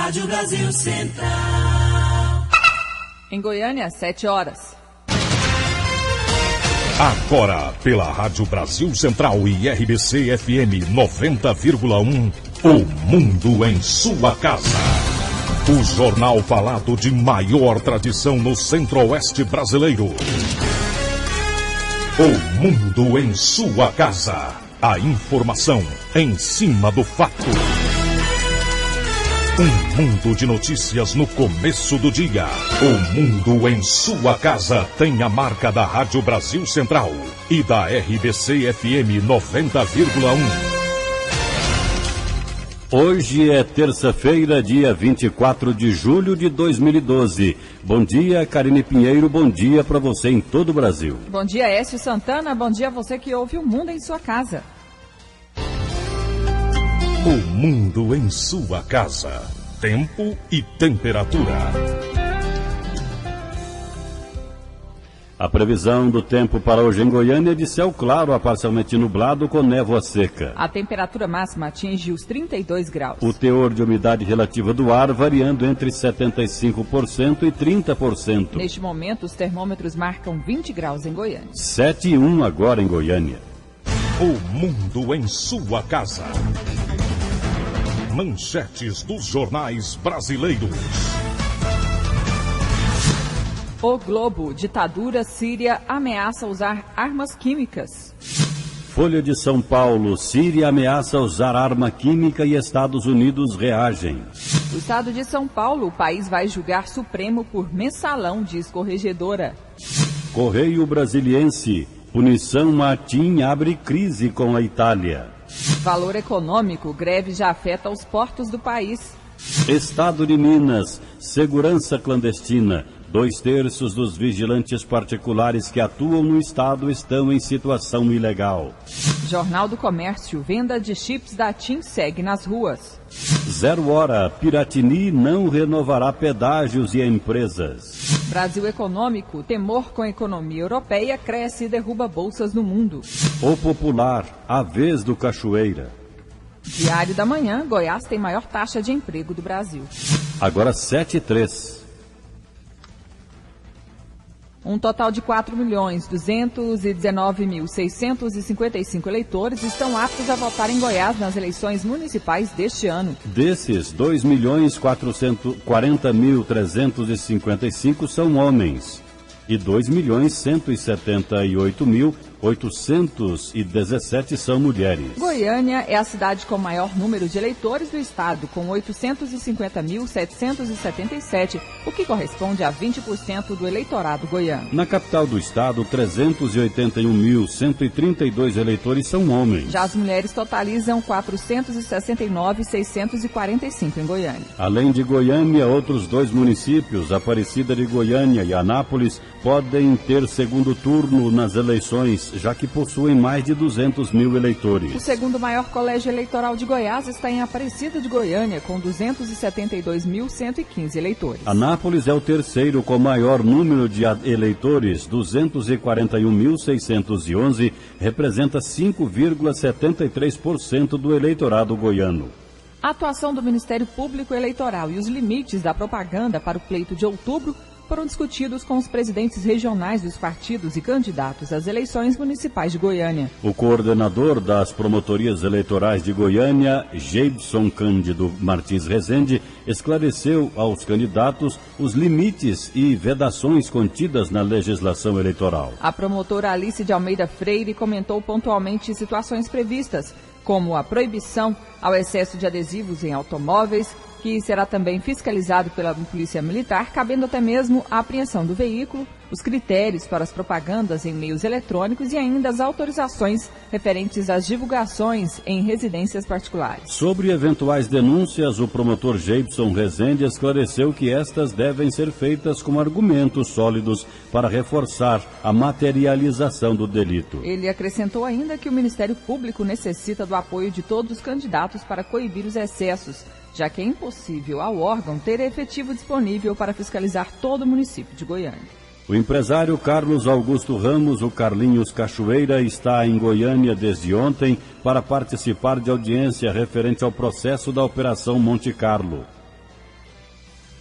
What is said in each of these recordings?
Rádio Brasil Central. Em Goiânia, 7 horas. Agora, pela Rádio Brasil Central e RBC FM 90,1, o Mundo em sua casa. O jornal falado de maior tradição no Centro-Oeste brasileiro. O Mundo em sua casa. A informação em cima do fato. Um mundo de notícias no começo do dia. O Mundo em sua casa tem a marca da Rádio Brasil Central e da RBC FM 90,1. Hoje é terça-feira, dia 24 de julho de 2012. Bom dia, Karine Pinheiro, bom dia para você em todo o Brasil. Bom dia, Écio Santana, bom dia a você que ouve o Mundo em sua casa. O Mundo em sua casa. Tempo e temperatura. A previsão do tempo para hoje em Goiânia é de céu claro a parcialmente nublado com névoa seca. A temperatura máxima atinge os 32 graus. O teor de umidade relativa do ar variando entre 75% e 30%. Neste momento, os termômetros marcam 20 graus em Goiânia. 7,1 agora em Goiânia. O Mundo em sua casa. Manchetes dos jornais brasileiros. O Globo, ditadura síria ameaça usar armas químicas. Folha de São Paulo, Síria ameaça usar arma química e Estados Unidos reagem. O estado de São Paulo, o país vai julgar Supremo por mensalão, diz corregedora. Correio Brasiliense, punição a TIM abre crise com a Itália. Valor econômico, greve já afeta os portos do país. Estado de Minas, segurança clandestina. 2/3 dos vigilantes particulares que atuam no estado estão em situação ilegal. Jornal do Comércio, venda de chips da TIM segue nas ruas. 0 hora, Piratini não renovará pedágios e empresas. Brasil econômico, temor com a economia europeia cresce e derruba bolsas no mundo. O Popular, a vez do Cachoeira. Diário da Manhã, Goiás tem maior taxa de emprego do Brasil. Agora 7,3. Um total de 4.219.655 eleitores estão aptos a votar em Goiás nas eleições municipais deste ano. Desses, 2.440.355 são homens e 2.178.817 são mulheres. Goiânia é a cidade com o maior número de eleitores do estado, com 850.777, o que corresponde a 20% do eleitorado goiano. Na capital do estado, 381.132 eleitores são homens. Já as mulheres totalizam 469.645 em Goiânia. Além de Goiânia, outros 2 municípios, Aparecida de Goiânia e Anápolis, podem ter segundo turno nas eleições, já que possuem mais de 200 mil eleitores. O segundo maior colégio eleitoral de Goiás está em Aparecida de Goiânia, com 272.115 eleitores. Anápolis é o terceiro com maior número de eleitores, 241.611, representa 5,73% do eleitorado goiano. A atuação do Ministério Público Eleitoral e os limites da propaganda para o pleito de outubro foram discutidos com os presidentes regionais dos partidos e candidatos às eleições municipais de Goiânia. O coordenador das promotorias eleitorais de Goiânia, Geibson Cândido Martins Rezende, esclareceu aos candidatos os limites e vedações contidas na legislação eleitoral. A promotora Alice de Almeida Freire comentou pontualmente situações previstas, como a proibição ao excesso de adesivos em automóveis, que será também fiscalizado pela Polícia Militar, cabendo até mesmo a apreensão do veículo, os critérios para as propagandas em meios eletrônicos e ainda as autorizações referentes às divulgações em residências particulares. Sobre eventuais denúncias, o promotor Geibson Rezende esclareceu que estas devem ser feitas com argumentos sólidos para reforçar a materialização do delito. Ele acrescentou ainda que o Ministério Público necessita do apoio de todos os candidatos para coibir os excessos, já que é impossível ao órgão ter efetivo disponível para fiscalizar todo o município de Goiânia. O empresário Carlos Augusto Ramos, o Carlinhos Cachoeira, está em Goiânia desde ontem para participar de audiência referente ao processo da Operação Monte Carlo.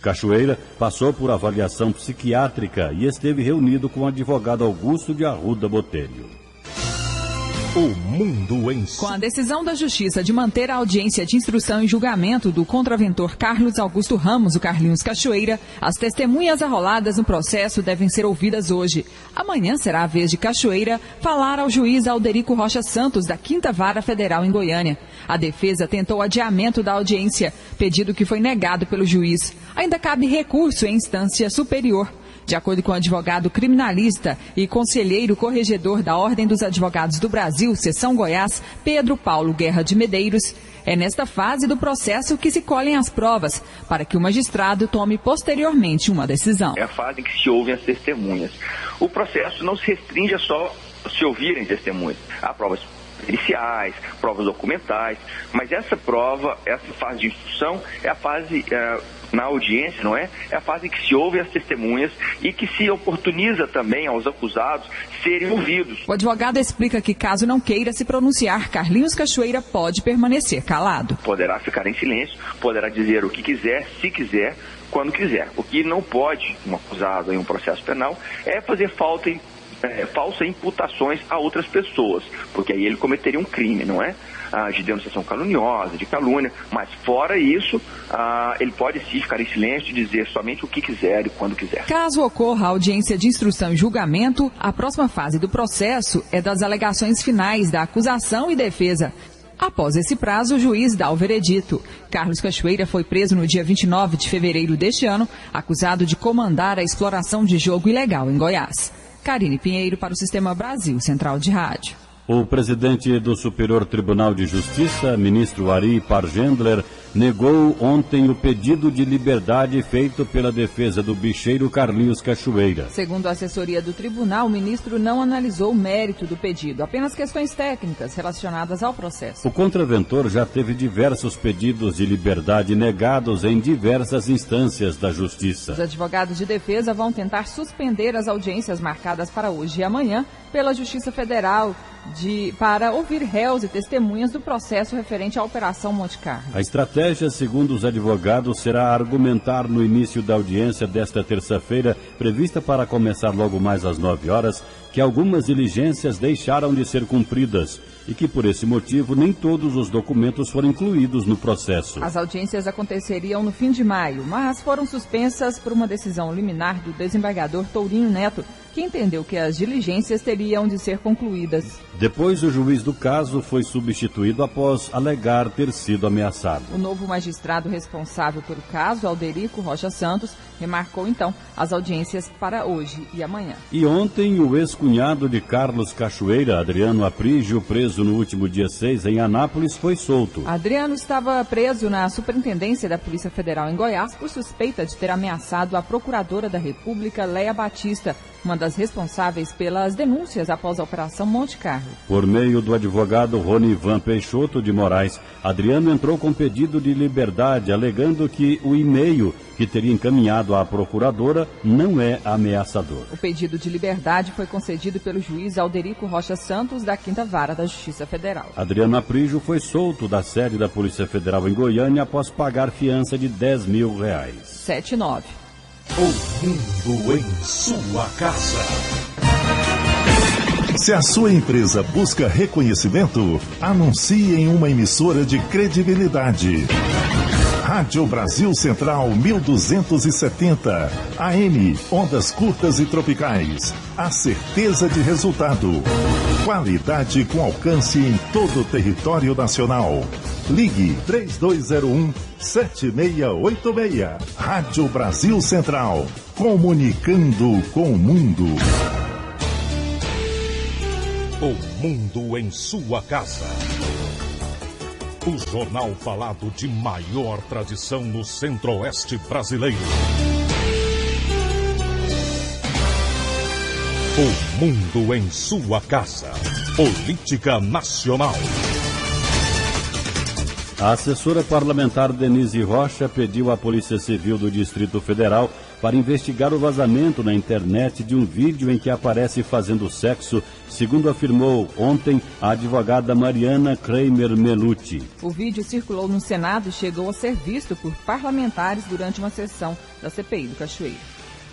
Cachoeira passou por avaliação psiquiátrica e esteve reunido com o advogado Augusto de Arruda Botelho. O mundo em Com a decisão da Justiça de manter a audiência de instrução e julgamento do contraventor Carlos Augusto Ramos, o Carlinhos Cachoeira, as testemunhas arroladas no processo devem ser ouvidas hoje. Amanhã será a vez de Cachoeira falar ao juiz Alderico Rocha Santos, da 5ª Vara Federal em Goiânia. A defesa tentou adiamento da audiência, pedido que foi negado pelo juiz. Ainda cabe recurso em instância superior. De acordo com o advogado criminalista e conselheiro corregedor da Ordem dos Advogados do Brasil, Seção Goiás, Pedro Paulo Guerra de Medeiros, é nesta fase do processo que se colhem as provas, para que o magistrado tome posteriormente uma decisão. É a fase em que se ouvem as testemunhas. O processo não se restringe a só se ouvirem testemunhas. Há provas periciais, provas documentais, mas essa fase de instrução é a fase... na audiência, não é? É a fase em que se ouve as testemunhas e que se oportuniza também aos acusados serem ouvidos. O advogado explica que, caso não queira se pronunciar, Carlinhos Cachoeira pode permanecer calado. Poderá ficar em silêncio, poderá dizer o que quiser, se quiser, quando quiser. O que não pode um acusado em um processo penal é fazer falsas imputações a outras pessoas, porque aí ele cometeria um crime, não é? De denunciação caluniosa, de calúnia, mas fora isso, ele pode sim ficar em silêncio e dizer somente o que quiser e quando quiser. Caso ocorra a audiência de instrução e julgamento, a próxima fase do processo é das alegações finais da acusação e defesa. Após esse prazo, o juiz dá o veredito. Carlos Cachoeira foi preso no dia 29 de fevereiro deste ano, acusado de comandar a exploração de jogo ilegal em Goiás. Karine Pinheiro para o Sistema Brasil Central de Rádio. O presidente do Superior Tribunal de Justiça, ministro Ari Pargendler, negou ontem o pedido de liberdade feito pela defesa do bicheiro Carlinhos Cachoeira. Segundo a assessoria do tribunal, o ministro não analisou o mérito do pedido, apenas questões técnicas relacionadas ao processo. O contraventor já teve diversos pedidos de liberdade negados em diversas instâncias da Justiça. Os advogados de defesa vão tentar suspender as audiências marcadas para hoje e amanhã pela Justiça Federal para ouvir réus e testemunhas do processo referente à Operação Monte Carlo. A estratégia, segundo os advogados, será argumentar no início da audiência desta terça-feira, prevista para começar logo mais às 9 horas, que algumas diligências deixaram de ser cumpridas e que, por esse motivo, nem todos os documentos foram incluídos no processo. As audiências aconteceriam no fim de maio, mas foram suspensas por uma decisão liminar do desembargador Tourinho Neto, que entendeu que as diligências teriam de ser concluídas. Depois, o juiz do caso foi substituído após alegar ter sido ameaçado. O novo magistrado responsável pelo caso, Alderico Rocha Santos, remarcou então as audiências para hoje e amanhã. E ontem, o ex-cunhado de Carlos Cachoeira, Adriano Aprígio, preso no último dia 6 em Anápolis, foi solto. Adriano estava preso na Superintendência da Polícia Federal em Goiás por suspeita de ter ameaçado a Procuradora da República, Leia Batista, uma das responsáveis pelas denúncias após a Operação Monte Carlo. Por meio do advogado Ronivan Peixoto de Moraes, Adriano entrou com pedido de liberdade, alegando que o e-mail que teria encaminhado à procuradora não é ameaçador. O pedido de liberdade foi concedido pelo juiz Alderico Rocha Santos, da 5ª Vara da Justiça Federal. Adriano Aprígio foi solto da sede da Polícia Federal em Goiânia após pagar fiança de R$10 mil. 7-9. O mundo em sua casa. Se a sua empresa busca reconhecimento, anuncie em uma emissora de credibilidade. Rádio Brasil Central 1270, AM, ondas curtas e tropicais. A certeza de resultado. Qualidade com alcance em todo o território nacional. Ligue 3201-7686. Rádio Brasil Central. Comunicando com o mundo. O mundo em sua casa. O jornal falado de maior tradição no Centro-Oeste brasileiro. O mundo em sua casa. Política nacional. A assessora parlamentar Denise Rocha pediu à Polícia Civil do Distrito Federal para investigar o vazamento na internet de um vídeo em que aparece fazendo sexo, segundo afirmou ontem a advogada Mariana Kramer Melucci. O vídeo circulou no Senado e chegou a ser visto por parlamentares durante uma sessão da CPI do Cachoeiro.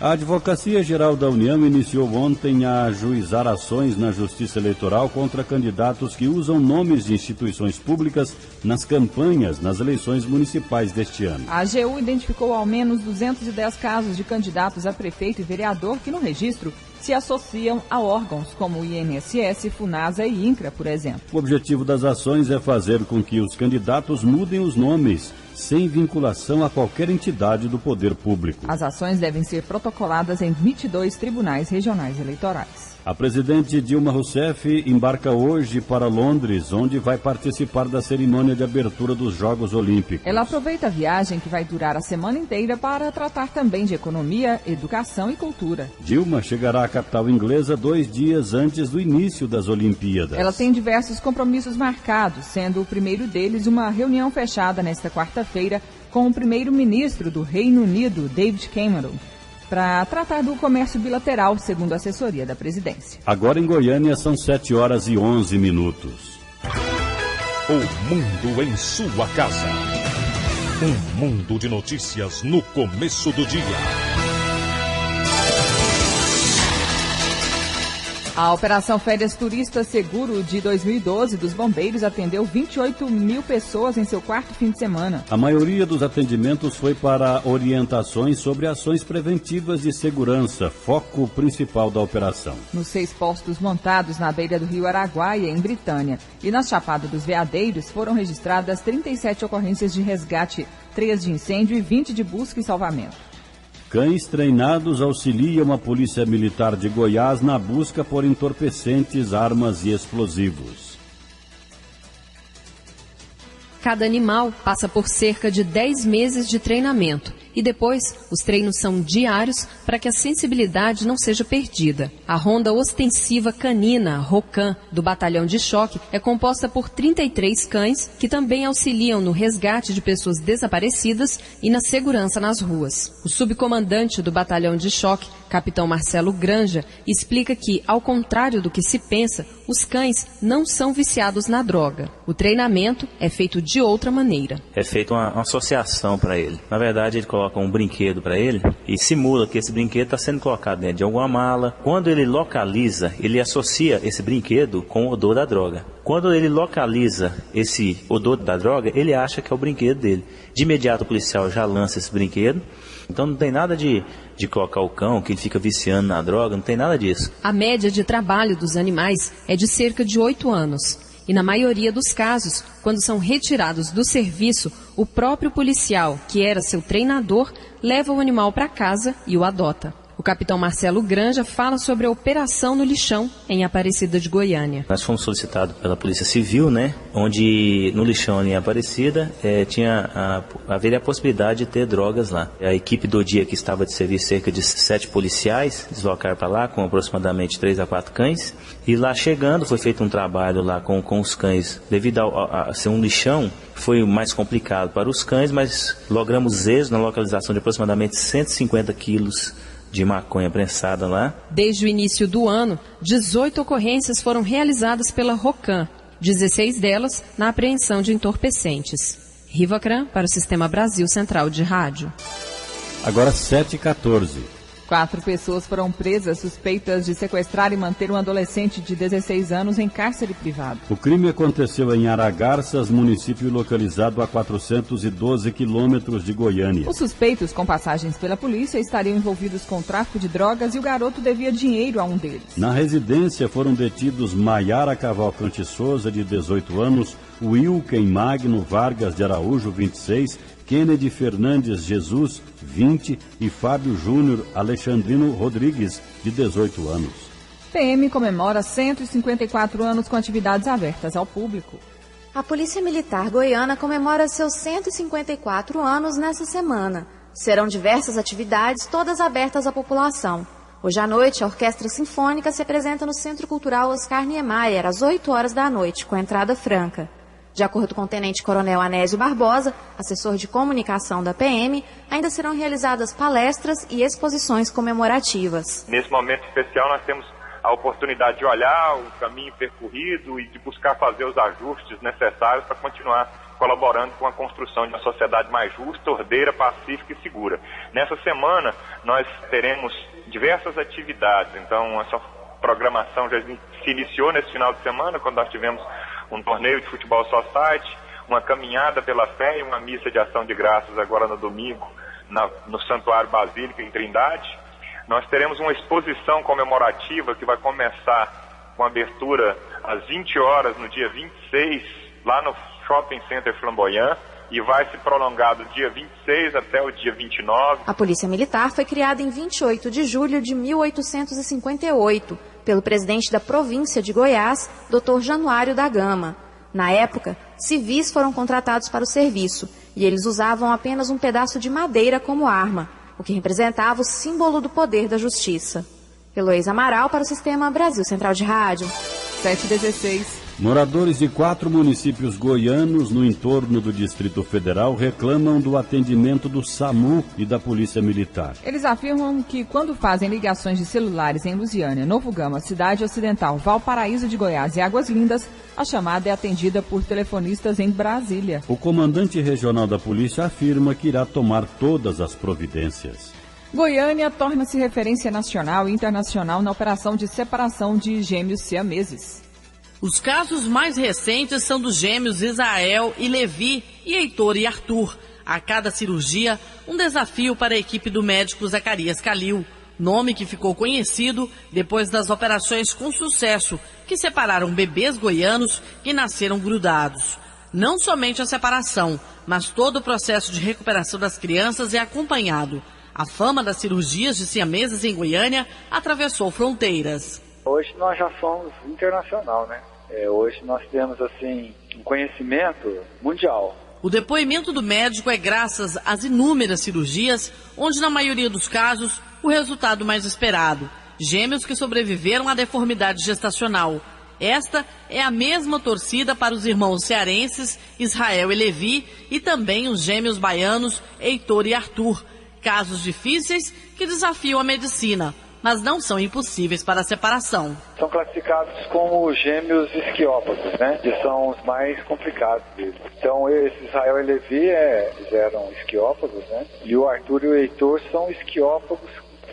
A Advocacia Geral da União iniciou ontem a ajuizar ações na Justiça Eleitoral contra candidatos que usam nomes de instituições públicas nas campanhas nas eleições municipais deste ano. A AGU identificou ao menos 210 casos de candidatos a prefeito e vereador que no registro se associam a órgãos como o INSS, FUNASA e INCRA, por exemplo. O objetivo das ações é fazer com que os candidatos mudem os nomes, sem vinculação a qualquer entidade do poder público. As ações devem ser protocoladas em 22 tribunais regionais eleitorais. A presidente Dilma Rousseff embarca hoje para Londres, onde vai participar da cerimônia de abertura dos Jogos Olímpicos. Ela aproveita a viagem, que vai durar a semana inteira, para tratar também de economia, educação e cultura. Dilma chegará à capital inglesa 2 dias antes do início das Olimpíadas. Ela tem diversos compromissos marcados, sendo o primeiro deles uma reunião fechada nesta quarta-feira com o primeiro-ministro do Reino Unido, David Cameron, para tratar do comércio bilateral, segundo a assessoria da presidência. Agora em Goiânia são 7h11. O mundo em sua casa. Um mundo de notícias no começo do dia. A Operação Férias Turistas Seguro de 2012 dos bombeiros atendeu 28 mil pessoas em seu quarto fim de semana. A maioria dos atendimentos foi para orientações sobre ações preventivas de segurança, foco principal da operação. Nos 6 postos montados na beira do rio Araguaia, em Britânia, e na Chapada dos Veadeiros, foram registradas 37 ocorrências de resgate, 3 de incêndio e 20 de busca e salvamento. Cães treinados auxiliam a Polícia Militar de Goiás na busca por entorpecentes, armas e explosivos. Cada animal passa por cerca de 10 meses de treinamento e depois os treinos são diários para que a sensibilidade não seja perdida. A Ronda Ostensiva Canina, ROCAN, do Batalhão de Choque, é composta por 33 cães que também auxiliam no resgate de pessoas desaparecidas e na segurança nas ruas. O subcomandante do Batalhão de Choque, Capitão Marcelo Granja, explica que, ao contrário do que se pensa, os cães não são viciados na droga. O treinamento é feito de outra maneira. É feita uma associação para ele. Na verdade, ele coloca um brinquedo para ele e simula que esse brinquedo está sendo colocado dentro de alguma mala. Quando ele localiza, ele associa esse brinquedo com o odor da droga. Quando ele localiza esse odor da droga, ele acha que é o brinquedo dele. De imediato o policial já lança esse brinquedo. Então não tem nada de colocar o cão, que ele fica viciando na droga, não tem nada disso. A média de trabalho dos animais é de cerca de 8 anos. E na maioria dos casos, quando são retirados do serviço, o próprio policial, que era seu treinador, leva o animal para casa e o adota. O capitão Marcelo Granja fala sobre a operação no lixão em Aparecida de Goiânia. Nós fomos solicitados pela Polícia Civil, onde no lixão ali em Aparecida haveria a possibilidade de ter drogas lá. A equipe do dia que estava de serviço, cerca de 7 policiais, deslocaram para lá com aproximadamente 3 a 4 cães. E lá chegando foi feito um trabalho lá com os cães. Devido a ser um lixão, foi mais complicado para os cães, mas logramos êxito na localização de aproximadamente 150 quilos de maconha prensada lá. Desde o início do ano, 18 ocorrências foram realizadas pela ROCAN, 16 delas na apreensão de entorpecentes. Riva Cran para o Sistema Brasil Central de Rádio. Agora 7h14. 4 pessoas foram presas suspeitas de sequestrar e manter um adolescente de 16 anos em cárcere privado. O crime aconteceu em Aragarças, município localizado a 412 quilômetros de Goiânia. Os suspeitos, com passagens pela polícia, estariam envolvidos com tráfico de drogas e o garoto devia dinheiro a um deles. Na residência foram detidos Maiara Cavalcante Souza, de 18 anos, Wilken Magno Vargas de Araújo, 26, Kennedy Fernandes Jesus, 20, e Fábio Júnior Alexandrino Rodrigues, de 18 anos. PM comemora 154 anos com atividades abertas ao público. A Polícia Militar Goiana comemora seus 154 anos nessa semana. Serão diversas atividades, todas abertas à população. Hoje à noite, a Orquestra Sinfônica se apresenta no Centro Cultural Oscar Niemeyer, às 8 horas da noite, com entrada franca. De acordo com o tenente-coronel Anésio Barbosa, assessor de comunicação da PM, ainda serão realizadas palestras e exposições comemorativas. Nesse momento especial nós temos a oportunidade de olhar o caminho percorrido e de buscar fazer os ajustes necessários para continuar colaborando com a construção de uma sociedade mais justa, ordeira, pacífica e segura. Nessa semana nós teremos diversas atividades, então essa programação já se iniciou nesse final de semana, quando nós tivemos um torneio de futebol society, uma caminhada pela fé e uma missa de ação de graças agora no domingo no Santuário Basílica em Trindade. Nós teremos uma exposição comemorativa que vai começar com abertura às 20 horas no dia 26, lá no Shopping Center Flamboyant, e vai se prolongar do dia 26 até o dia 29. A Polícia Militar foi criada em 28 de julho de 1858, pelo presidente da província de Goiás, Dr. Januário da Gama. Na época, civis foram contratados para o serviço, e eles usavam apenas um pedaço de madeira como arma, o que representava o símbolo do poder da justiça. Heloísa Amaral para o Sistema Brasil Central de Rádio. 7h16. Moradores de 4 municípios goianos no entorno do Distrito Federal reclamam do atendimento do SAMU e da Polícia Militar. Eles afirmam que quando fazem ligações de celulares em Lusiânia, Novo Gama, Cidade Ocidental, Valparaíso de Goiás e Águas Lindas, a chamada é atendida por telefonistas em Brasília. O comandante regional da polícia afirma que irá tomar todas as providências. Goiânia torna-se referência nacional e internacional na operação de separação de gêmeos siameses. Os casos mais recentes são dos gêmeos Israel e Levi e Heitor e Arthur. A cada cirurgia, um desafio para a equipe do médico Zacarias Calil, nome que ficou conhecido depois das operações com sucesso, que separaram bebês goianos que nasceram grudados. Não somente a separação, mas todo o processo de recuperação das crianças é acompanhado. A fama das cirurgias de siameses em Goiânia atravessou fronteiras. Hoje nós já somos internacional, né? Hoje nós temos, assim, um conhecimento mundial. O depoimento do médico é graças às inúmeras cirurgias, onde na maioria dos casos, o resultado mais esperado. Gêmeos que sobreviveram à deformidade gestacional. Esta é a mesma torcida para os irmãos cearenses, Israel e Levi, e também os gêmeos baianos, Heitor e Arthur. Casos difíceis que desafiam a medicina, mas não são impossíveis para a separação. São classificados como gêmeos isquiópagos, né? Que são os mais complicados deles. Então, esse Israel e Levi eles eram isquiópagos, né? E o Arthur e o Heitor são isquiópagos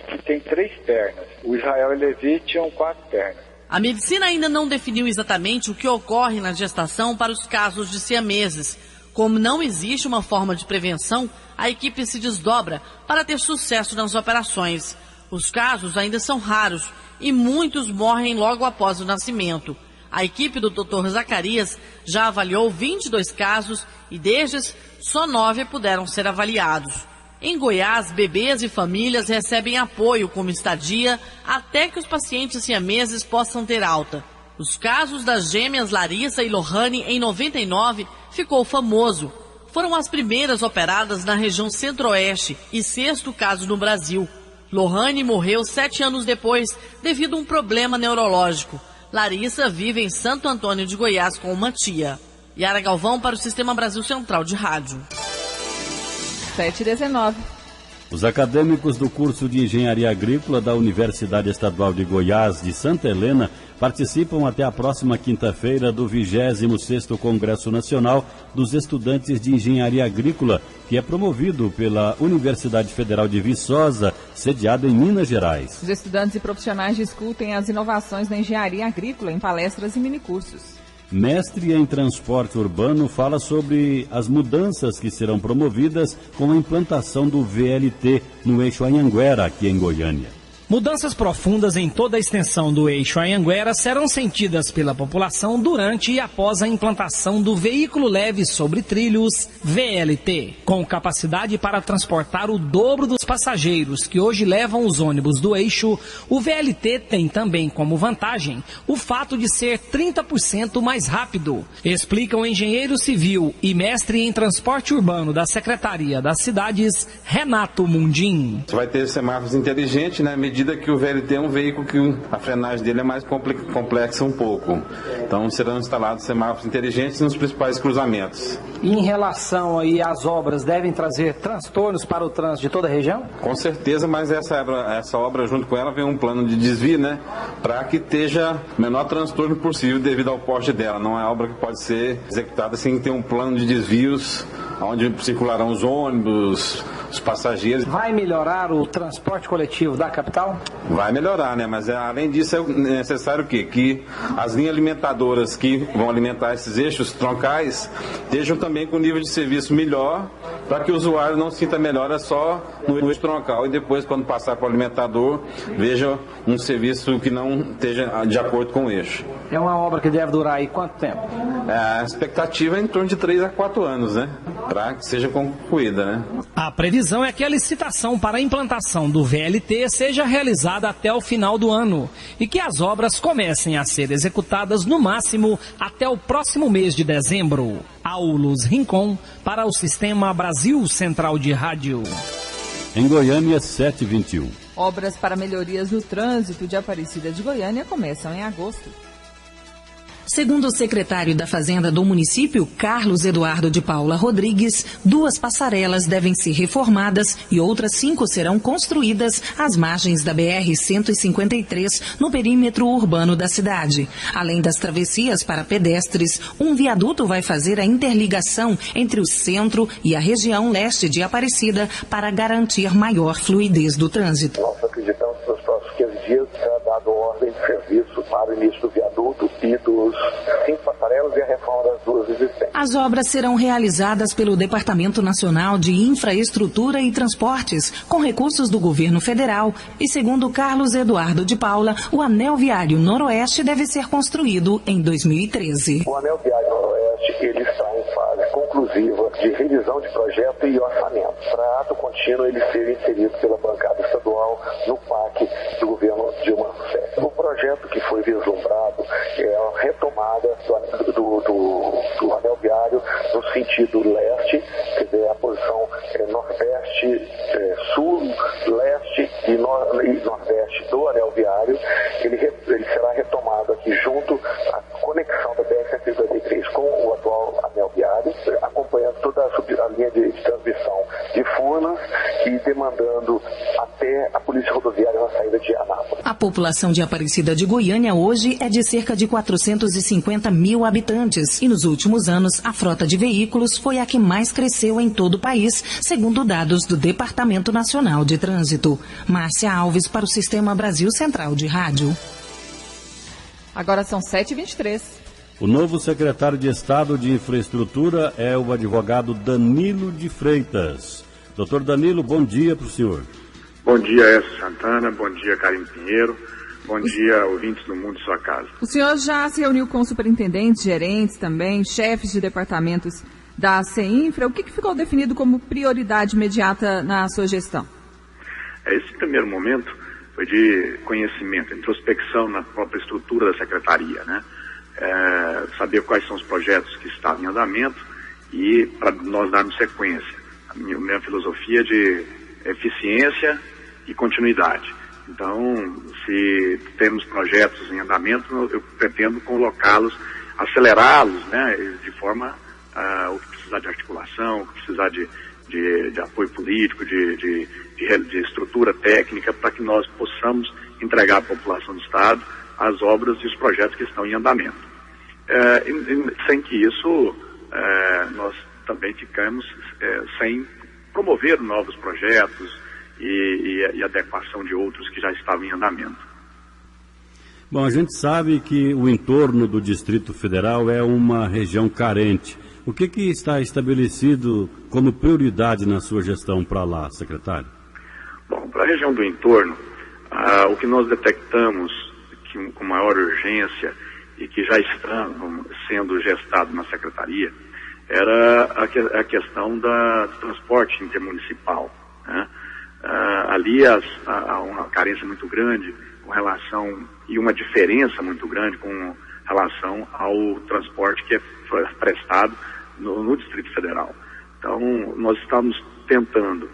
que têm 3 pernas. O Israel e Levi tinham 4 pernas. A medicina ainda não definiu exatamente o que ocorre na gestação para os casos de siameses. Como não existe uma forma de prevenção, a equipe se desdobra para ter sucesso nas operações. Os casos ainda são raros e muitos morrem logo após o nascimento. A equipe do Dr. Zacarias já avaliou 22 casos e destes, só 9 puderam ser avaliados. Em Goiás, bebês e famílias recebem apoio como estadia até que os pacientes siameses possam ter alta. Os casos das gêmeas Larissa e Lohane em 99 ficou famoso. Foram as primeiras operadas na região centro-oeste e 6º caso no Brasil. Lohane morreu 7 anos depois devido a um problema neurológico. Larissa vive em Santo Antônio de Goiás com uma tia. Yara Galvão para o Sistema Brasil Central de Rádio. 7h19. Os acadêmicos do curso de Engenharia Agrícola da Universidade Estadual de Goiás de Santa Helena participam até a próxima quinta-feira do 26º Congresso Nacional dos Estudantes de Engenharia Agrícola, que é promovido pela Universidade Federal de Viçosa, sediada em Minas Gerais. Os estudantes e profissionais discutem as inovações na engenharia agrícola em palestras e minicursos. Mestre em transporte urbano fala sobre as mudanças que serão promovidas com a implantação do VLT no eixo Anhanguera, aqui em Goiânia. Mudanças profundas em toda a extensão do eixo Anhanguera serão sentidas pela população durante e após a implantação do veículo leve sobre trilhos VLT, com capacidade para transportar o dobro dos passageiros que hoje levam os ônibus do eixo, o VLT tem também como vantagem o fato de ser 30% mais rápido, explica o engenheiro civil e mestre em transporte urbano da Secretaria das Cidades, Renato Mundim. Vai ter semáforos inteligentes, né? À medida que o VLT é um veículo que a frenagem dele é mais complexa um pouco. Então serão instalados semáforos inteligentes nos principais cruzamentos. E em relação aí às obras, devem trazer transtornos para o trânsito de toda a região? Com certeza, mas essa obra junto com ela vem um plano de desvio, né? Para que esteja o menor transtorno possível devido ao porte dela. Não é obra que pode ser executada sem ter um plano de desvios onde circularão os ônibus, os passageiros. Vai melhorar o transporte coletivo da capital? Vai melhorar, né? Mas além disso é necessário o quê? Que as linhas alimentadoras que vão alimentar esses eixos troncais estejam também com nível de serviço melhor, para que o usuário não sinta melhora só no eixo troncal e depois, quando passar para o alimentador, veja um serviço que não esteja de acordo com o eixo. É uma obra que deve durar aí quanto tempo? A expectativa é em torno de 3 a 4 anos, né? Para que seja concluída, né? A previsão é que a licitação para a implantação do VLT seja realizada até o final do ano e que as obras comecem a ser executadas no máximo até o próximo mês de dezembro. Aulus Rincon para o Sistema Brasil Central de Rádio. Em Goiânia, 7h21. Obras para melhorias no trânsito de Aparecida de Goiânia começam em agosto. Segundo o secretário da Fazenda do município, Carlos Eduardo de Paula Rodrigues, 2 passarelas devem ser reformadas e outras 5 serão construídas às margens da BR-153, no perímetro urbano da cidade. Além das travessias para pedestres, um viaduto vai fazer a interligação entre o centro e a região leste de Aparecida para garantir maior fluidez do trânsito. Nós acreditamos que nos próximos 15 dias será dado ordem de serviço para o início do viaduto e dos 5 passarelas e a reforma das 2 existentes. As obras serão realizadas pelo Departamento Nacional de Infraestrutura e Transportes, com recursos do governo federal. E segundo Carlos Eduardo de Paula, o Anel Viário Noroeste deve ser construído em 2013. O Anel Viário Noroeste ele está em fase conclusiva de revisão de projeto e orçamento. Para ato contínuo ele ser inserido pela bancada estadual no PAC do governo Dilma Rousseff. O projeto que foi vislumbrado é a retomada do anel viário no sentido leste, quer dizer, a posição nordeste, sul, leste e nordeste do anel viário. Ele será retomado aqui junto à conexão da BR-153 com o atual anel viário, acompanhando toda a linha de transmissão de Furnas e demandando até a Polícia Rodoviária na saída de Anápolis. A população de Aparecida de Goiânia hoje é de cerca de 450 mil habitantes e nos últimos anos a frota de veículos foi a que mais cresceu em todo o país, segundo dados do Departamento Nacional de Trânsito. Márcia Alves para o Sistema Brasil Central de Rádio. Agora são 7h23. O novo secretário de Estado de Infraestrutura é o advogado Danilo de Freitas. Doutor Danilo, bom dia para o senhor. Bom dia, Écio Santana, bom dia, Karine Pinheiro, bom dia, ouvintes do Mundo de Sua Casa. O senhor já se reuniu com superintendentes, gerentes também, chefes de departamentos da CEINFRA. O que ficou definido como prioridade imediata na sua gestão? Esse primeiro momento foi de conhecimento, introspecção na própria estrutura da secretaria, né? Saber quais são os projetos que estavam em andamento e para nós darmos sequência. A minha filosofia de eficiência e continuidade. Então, se temos projetos em andamento, eu pretendo colocá-los, acelerá-los, né, de forma o que precisar de articulação, o que precisar de apoio político, de estrutura técnica, para que nós possamos entregar à população do Estado as obras e os projetos que estão em andamento. Sem que isso, nós também ficamos sem promover novos projetos e adequação de outros que já estavam em andamento. Bom, a gente sabe que o entorno do Distrito Federal é uma região carente. O que está estabelecido como prioridade na sua gestão para lá, secretário? Bom, para a região do entorno, o que nós detectamos com maior urgência e que já está sendo gestado na secretaria era a questão do transporte intermunicipal, né? Ali há uma carência muito grande com relação, e uma diferença muito grande com relação ao transporte que é prestado no Distrito Federal. Então, nós estamos tentando,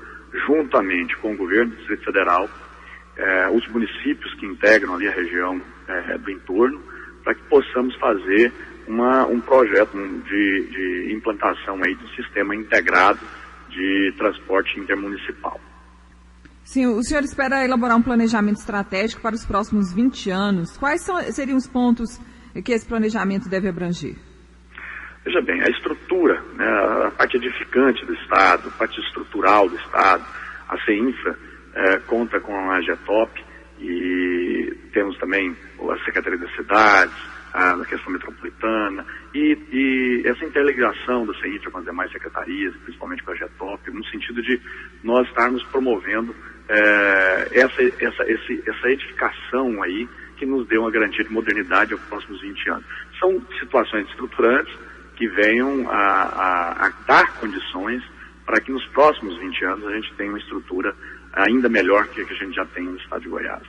juntamente com o governo do Distrito Federal, os municípios que integram ali a região do entorno, para que possamos fazer um projeto de implantação aí do sistema integrado de transporte intermunicipal. Sim, o senhor espera elaborar um planejamento estratégico para os próximos 20 anos. Quais seriam os pontos que esse planejamento deve abranger? Veja bem, a estrutura, né, a parte edificante do Estado, a parte estrutural do Estado, a CEINFRA conta com a AGETOP e temos também a Secretaria das Cidades, a questão metropolitana e essa interligação da CEINFRA com as demais secretarias, principalmente com a AGETOP, no sentido de nós estarmos promovendo essa edificação aí que nos dê uma garantia de modernidade aos próximos 20 anos. São situações estruturantes que venham a dar condições para que nos próximos 20 anos a gente tenha uma estrutura ainda melhor que a que a gente já tem no estado de Goiás.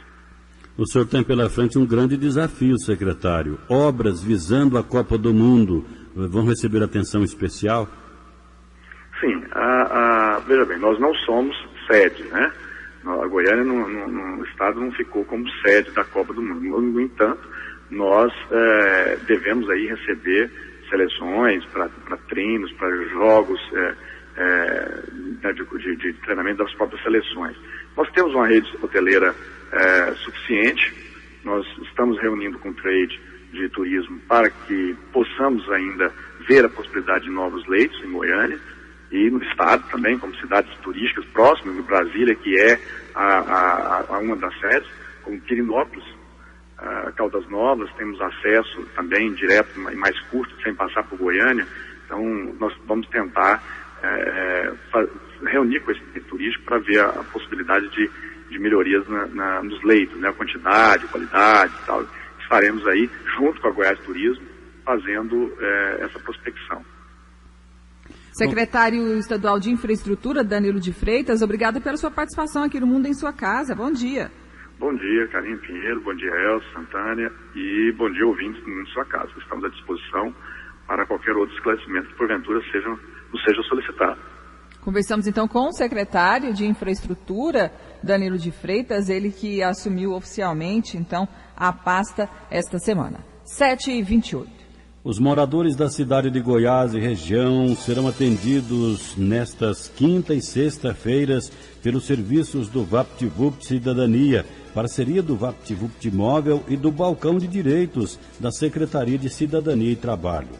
O senhor tem pela frente um grande desafio, secretário. Obras visando a Copa do Mundo vão receber atenção especial? Sim, veja bem, nós não somos sede, né? A Goiânia no estado não ficou como sede da Copa do Mundo. No entanto, nós devemos aí receber seleções para treinos, para jogos de treinamento das próprias seleções. Nós temos uma rede hoteleira suficiente, nós estamos reunindo com o trade de turismo para que possamos ainda ver a possibilidade de novos leitos em Goiânia e no estado também, como cidades turísticas próximas de Brasília, que é uma das sedes, como Quirinópolis, Caldas Novas, temos acesso também direto e mais curto, sem passar por Goiânia. Então, nós vamos tentar reunir com esse turístico para ver a possibilidade de melhorias nos leitos, né, a quantidade, qualidade e tal. Estaremos aí, junto com a Goiás Turismo, fazendo essa prospecção. Secretário Estadual de Infraestrutura, Danilo de Freitas, obrigada pela sua participação aqui no Mundo em Sua Casa. Bom dia. Bom dia, Karine Pinheiro, bom dia, Elcio, Santânia, e bom dia, ouvintes do Mundo em Sua Casa. Estamos à disposição para qualquer outro esclarecimento que, porventura, nos seja solicitado. Conversamos, então, com o secretário de Infraestrutura, Danilo de Freitas, ele que assumiu oficialmente, então, a pasta esta semana. 7h28. Os moradores da cidade de Goiás e região serão atendidos nestas quinta e sexta-feiras pelos serviços do VaptVupt Cidadania, parceria do VaptVupt Móvel e do Balcão de Direitos da Secretaria de Cidadania e Trabalho.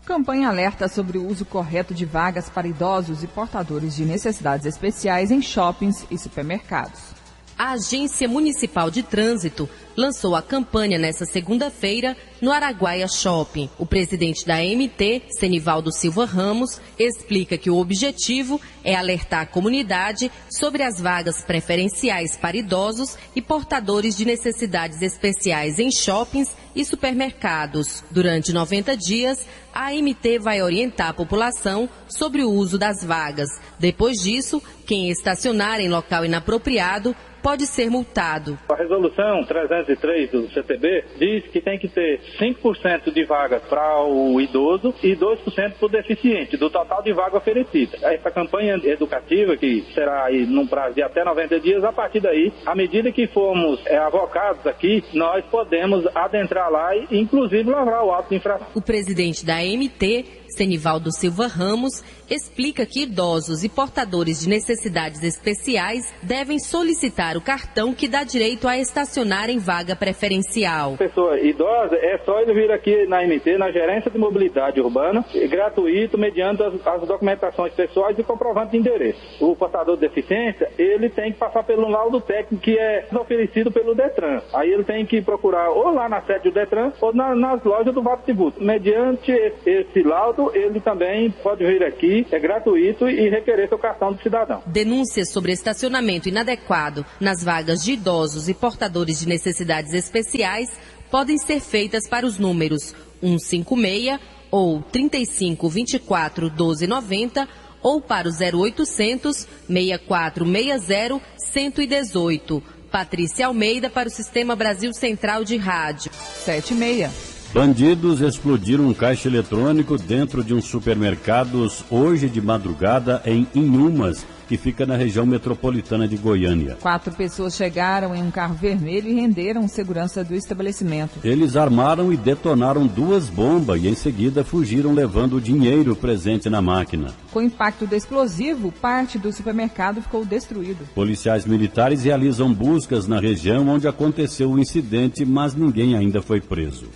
Campanha alerta sobre o uso correto de vagas para idosos e portadores de necessidades especiais em shoppings e supermercados. A Agência Municipal de Trânsito lançou a campanha nesta segunda-feira no Araguaia Shopping. O presidente da AMT, Senivaldo Silva Ramos, explica que o objetivo é alertar a comunidade sobre as vagas preferenciais para idosos e portadores de necessidades especiais em shoppings e supermercados. Durante 90 dias, a AMT vai orientar a população sobre o uso das vagas. Depois disso, quem estacionar em local inapropriado pode ser multado. A resolução 303 do CTB diz que tem que ter 5% de vagas para o idoso e 2% para o deficiente, do total de vaga oferecida. Essa campanha educativa, que será aí num prazo de até 90 dias, a partir daí, à medida que formos avocados aqui, nós podemos adentrar lá e, inclusive, lavrar o auto de infração. O presidente da AMT, Senivaldo Silva Ramos, explica que idosos e portadores de necessidades especiais devem solicitar o cartão que dá direito a estacionar em vaga preferencial. Pessoa idosa, é só ele vir aqui na AMT, na Gerência de Mobilidade Urbana, gratuito, mediante as documentações pessoais e comprovante de endereço. O portador de deficiência, ele tem que passar pelo laudo técnico que é oferecido pelo Detran. Aí ele tem que procurar ou lá na sede do Detran ou nas lojas do VaptVupt. Mediante esse laudo, ele também pode vir aqui, é gratuito, e requerer seu cartão de cidadão. Denúncias sobre estacionamento inadequado nas vagas de idosos e portadores de necessidades especiais podem ser feitas para os números 156 ou 3524 1290 ou para o 0800 6460 118. Patrícia Almeida para o Sistema Brasil Central de Rádio. 7h30. Bandidos explodiram um caixa eletrônico dentro de um supermercado hoje de madrugada em Inhumas, que fica na região metropolitana de Goiânia. 4 pessoas chegaram em um carro vermelho e renderam segurança do estabelecimento. Eles armaram e detonaram 2 bombas e em seguida fugiram levando o dinheiro presente na máquina. Com o impacto do explosivo, parte do supermercado ficou destruído. Policiais militares realizam buscas na região onde aconteceu o incidente, mas ninguém ainda foi preso.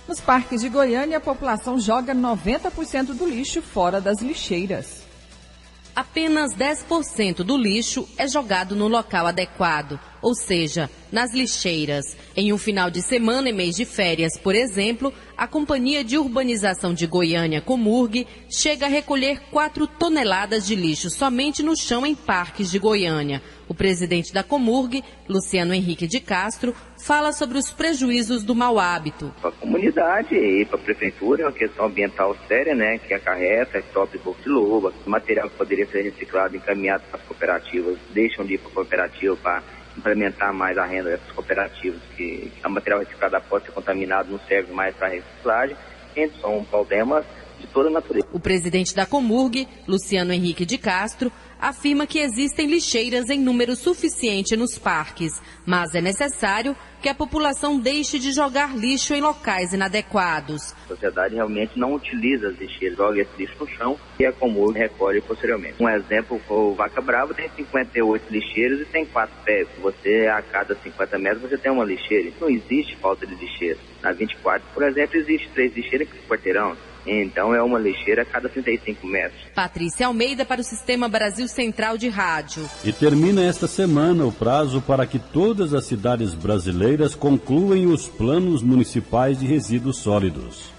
Nos parques de Goiânia, a população joga 90% do lixo fora das lixeiras. Apenas 10% do lixo é jogado no local adequado, ou seja, nas lixeiras. Em um final de semana e mês de férias, por exemplo, a Companhia de Urbanização de Goiânia, Comurg, chega a recolher 4 toneladas de lixo somente no chão em parques de Goiânia. O presidente da Comurg, Luciano Henrique de Castro, fala sobre os prejuízos do mau hábito. Para a comunidade e para a prefeitura é uma questão ambiental séria, né, que acarreta, que sofre boca de loba. O material que poderia ser reciclado, encaminhado para as cooperativas, deixam de ir para a cooperativa para implementar mais a renda dessas cooperativas, que o material reciclado após ser contaminado não serve mais para reciclagem. Então, são problemas de toda a natureza. O presidente da Comurg, Luciano Henrique de Castro, afirma que existem lixeiras em número suficiente nos parques, mas é necessário que a população deixe de jogar lixo em locais inadequados. A sociedade realmente não utiliza as lixeiras, joga esse lixo no chão e a Comurg recolhe posteriormente. Um exemplo, o Vaca Brava tem 58 lixeiras e tem 4 pés. Você, a cada 50 metros, você tem uma lixeira. Não existe falta de lixeira. Na 24, por exemplo, existe 3 lixeiras por quarteirão. Então é uma lixeira a cada 35 metros. Patrícia Almeida para o Sistema Brasil Central de Rádio. E termina esta semana o prazo para que todas as cidades brasileiras concluem os planos municipais de resíduos sólidos.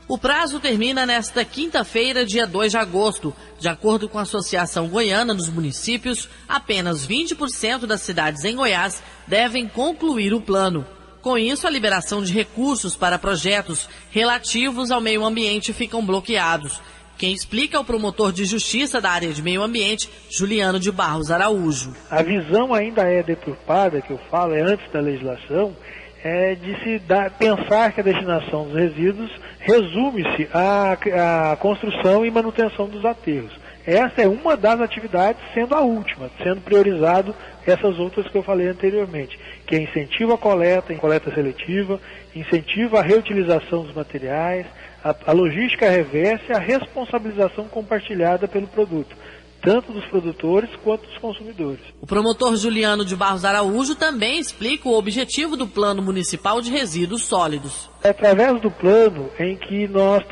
O prazo termina nesta quinta-feira, dia 2 de agosto. De acordo com a Associação Goiana dos Municípios, apenas 20% das cidades em Goiás devem concluir o plano. Com isso, a liberação de recursos para projetos relativos ao meio ambiente ficam bloqueados. Quem explica é o promotor de justiça da área de meio ambiente, Juliano de Barros Araújo. A visão ainda é deturpada, que eu falo, é antes da legislação, é de se pensar que a destinação dos resíduos resume-se à construção e manutenção dos aterros. Essa é uma das atividades, sendo a última, sendo priorizado essas outras que eu falei anteriormente, que é incentivo à coleta seletiva, incentivo à reutilização dos materiais, a logística reversa e a responsabilização compartilhada pelo produto, tanto dos produtores quanto dos consumidores. O promotor Juliano de Barros Araújo também explica o objetivo do Plano Municipal de Resíduos Sólidos. É através do plano em que nós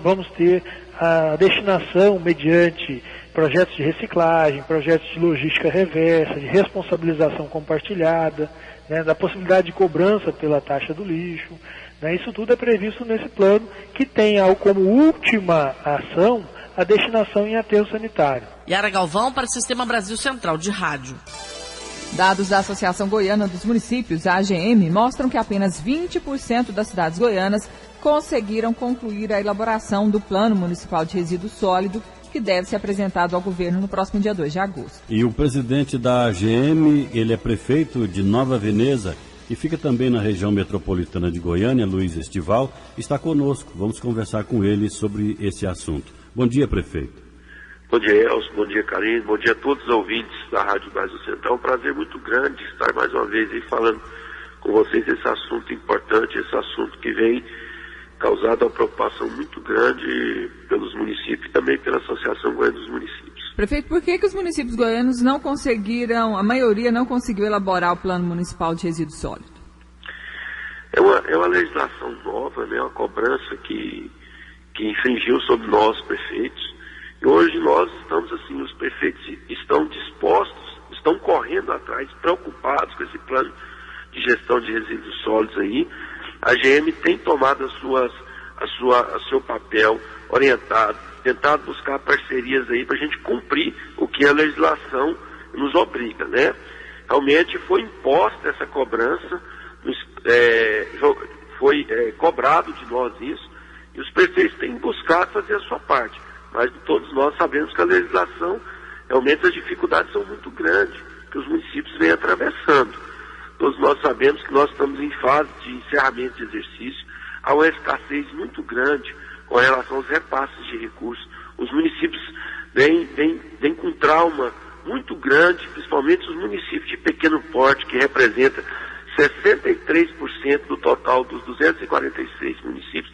vamos ter a destinação mediante projetos de reciclagem, projetos de logística reversa, de responsabilização compartilhada, né, da possibilidade de cobrança pela taxa do lixo. Né, isso tudo é previsto nesse plano, que tem como última ação a destinação em aterro sanitário. Yara Galvão para o Sistema Brasil Central de Rádio. Dados da Associação Goiana dos Municípios, a AGM, mostram que apenas 20% das cidades goianas conseguiram concluir a elaboração do Plano Municipal de Resíduo Sólido, que deve ser apresentado ao governo no próximo dia 2 de agosto. E o presidente da AGM, ele é prefeito de Nova Veneza e fica também na região metropolitana de Goiânia, Luiz Estival, está conosco. Vamos conversar com ele sobre esse assunto. Bom dia, prefeito. Bom dia, Elcio. Bom dia, Karine. Bom dia a todos os ouvintes da Rádio Brasil Central. É um prazer muito grande estar mais uma vez aí falando com vocês desse assunto importante, esse assunto que vem causado uma preocupação muito grande pelos municípios e também pela Associação Goiana dos Municípios. Prefeito, por que os municípios goianos não conseguiram, a maioria não conseguiu elaborar o Plano Municipal de Resíduo Sólido? É uma legislação nova, né? Uma cobrança que infringiu sobre nós, prefeitos. E hoje nós estamos assim, os prefeitos estão dispostos, estão correndo atrás, preocupados com esse plano de gestão de resíduos sólidos aí. A AGM tem tomado o seu papel orientado, tentado buscar parcerias aí para a gente cumprir o que a legislação nos obriga, né? Realmente foi imposta essa cobrança, foi cobrado de nós isso, e os prefeitos têm buscado fazer a sua parte. mas todos nós sabemos que a legislação, realmente as dificuldades são muito grandes, que os municípios vêm atravessando. Todos nós sabemos que nós estamos em fase de encerramento de exercício, há uma escassez muito grande com relação aos repasses de recursos. Os municípios vêm com trauma muito grande, principalmente os municípios de pequeno porte, que representa 63% do total dos 246 municípios.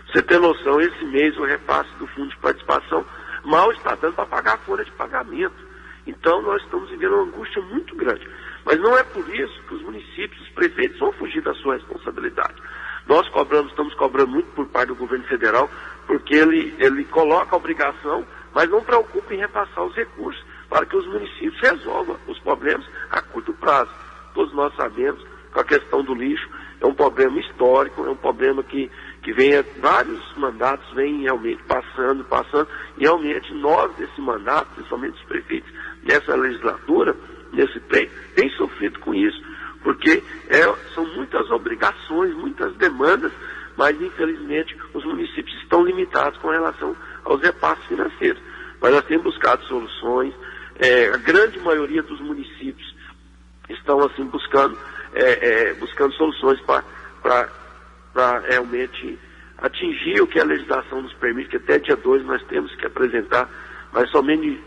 Você tem noção, esse mês o repasse do Fundo de Participação mal está dando para pagar a folha de pagamento. Então nós estamos vivendo uma angústia muito grande. Mas não é por isso que os municípios, os prefeitos vão fugir da sua responsabilidade. Nós estamos cobrando muito por parte do governo federal, porque ele coloca a obrigação, mas não preocupa em repassar os recursos para que os municípios resolvam os problemas a curto prazo. Todos nós sabemos que a questão do lixo é um problema histórico, é um problema que vem vários mandatos, vem realmente passando, e realmente nós, desse mandato, principalmente os prefeitos, nessa legislatura, nesse pleito, tem sofrido com isso, porque são muitas obrigações, muitas demandas, mas infelizmente os municípios estão limitados com relação aos repasses financeiros. Mas nós temos buscado soluções, a grande maioria dos municípios estão assim buscando soluções para realmente atingir o que a legislação nos permite, que até dia 2 nós temos que apresentar, mas somente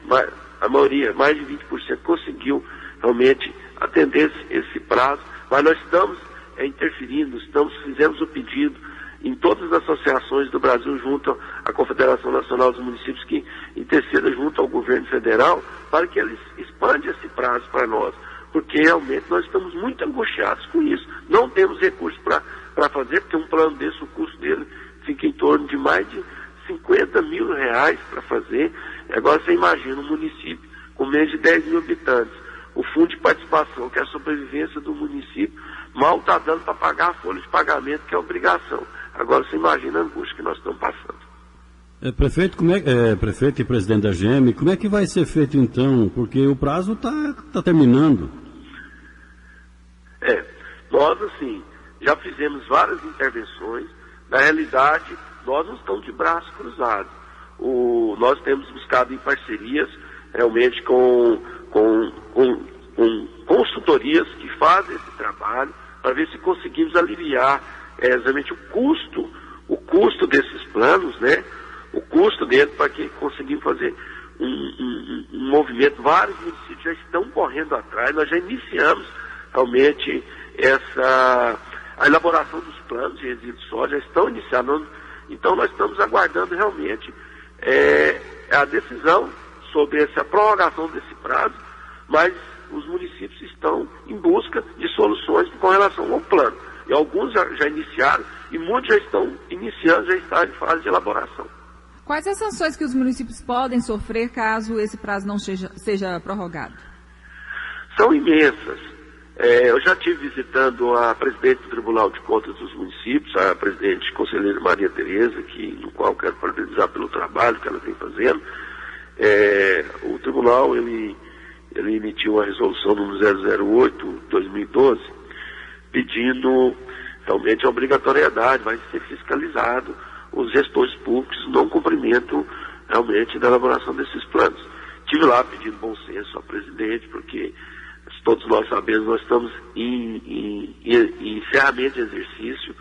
a maioria, mais de 20%, conseguiu realmente atender esse prazo. Mas nós estamos interferindo, fizemos o pedido em todas as associações do Brasil, junto à Confederação Nacional dos Municípios, que interceda junto ao governo federal, para que eles expandam esse prazo para nós, porque realmente nós estamos muito angustiados com isso. Não temos recursos para fazer, porque um plano desse, o custo dele fica em torno de mais de 50 mil reais para fazer. Agora você imagina um município com menos de 10 mil habitantes, o fundo de participação, que é a sobrevivência do município, mal está dando para pagar a folha de pagamento, que é obrigação. Agora você imagina a angústia que nós estamos passando. Prefeito, prefeito e presidente da GM, como é que vai ser feito então? Porque o prazo está terminando. Nós assim, já fizemos várias intervenções. Na realidade, nós não estamos de braços cruzados. Nós temos buscado em parcerias, realmente com consultorias que fazem esse trabalho, para ver se conseguimos aliviar exatamente o custo desses planos, né? O custo dele, para que conseguimos fazer um movimento. Vários municípios já estão correndo atrás, nós já iniciamos realmente a elaboração dos planos de resíduos sólidos, já estão iniciando. Então nós estamos aguardando realmente a decisão sobre essa prorrogação desse prazo, mas os municípios estão em busca de soluções com relação ao plano. E alguns já iniciaram, e muitos já estão iniciando, já estão em fase de elaboração. Quais as sanções que os municípios podem sofrer caso esse prazo não seja prorrogado? São imensas. Eu já estive visitando a presidente do Tribunal de Contas dos Municípios, a presidente conselheira Maria Tereza, no qual quero parabenizar pelo trabalho que ela vem fazendo. O tribunal ele emitiu a resolução número 008/2012, pedindo realmente a obrigatoriedade, vai ser fiscalizado os gestores públicos não cumprimento realmente da elaboração desses planos. Estive lá pedindo bom senso ao presidente, porque todos nós sabemos, nós estamos em encerramento de exercício.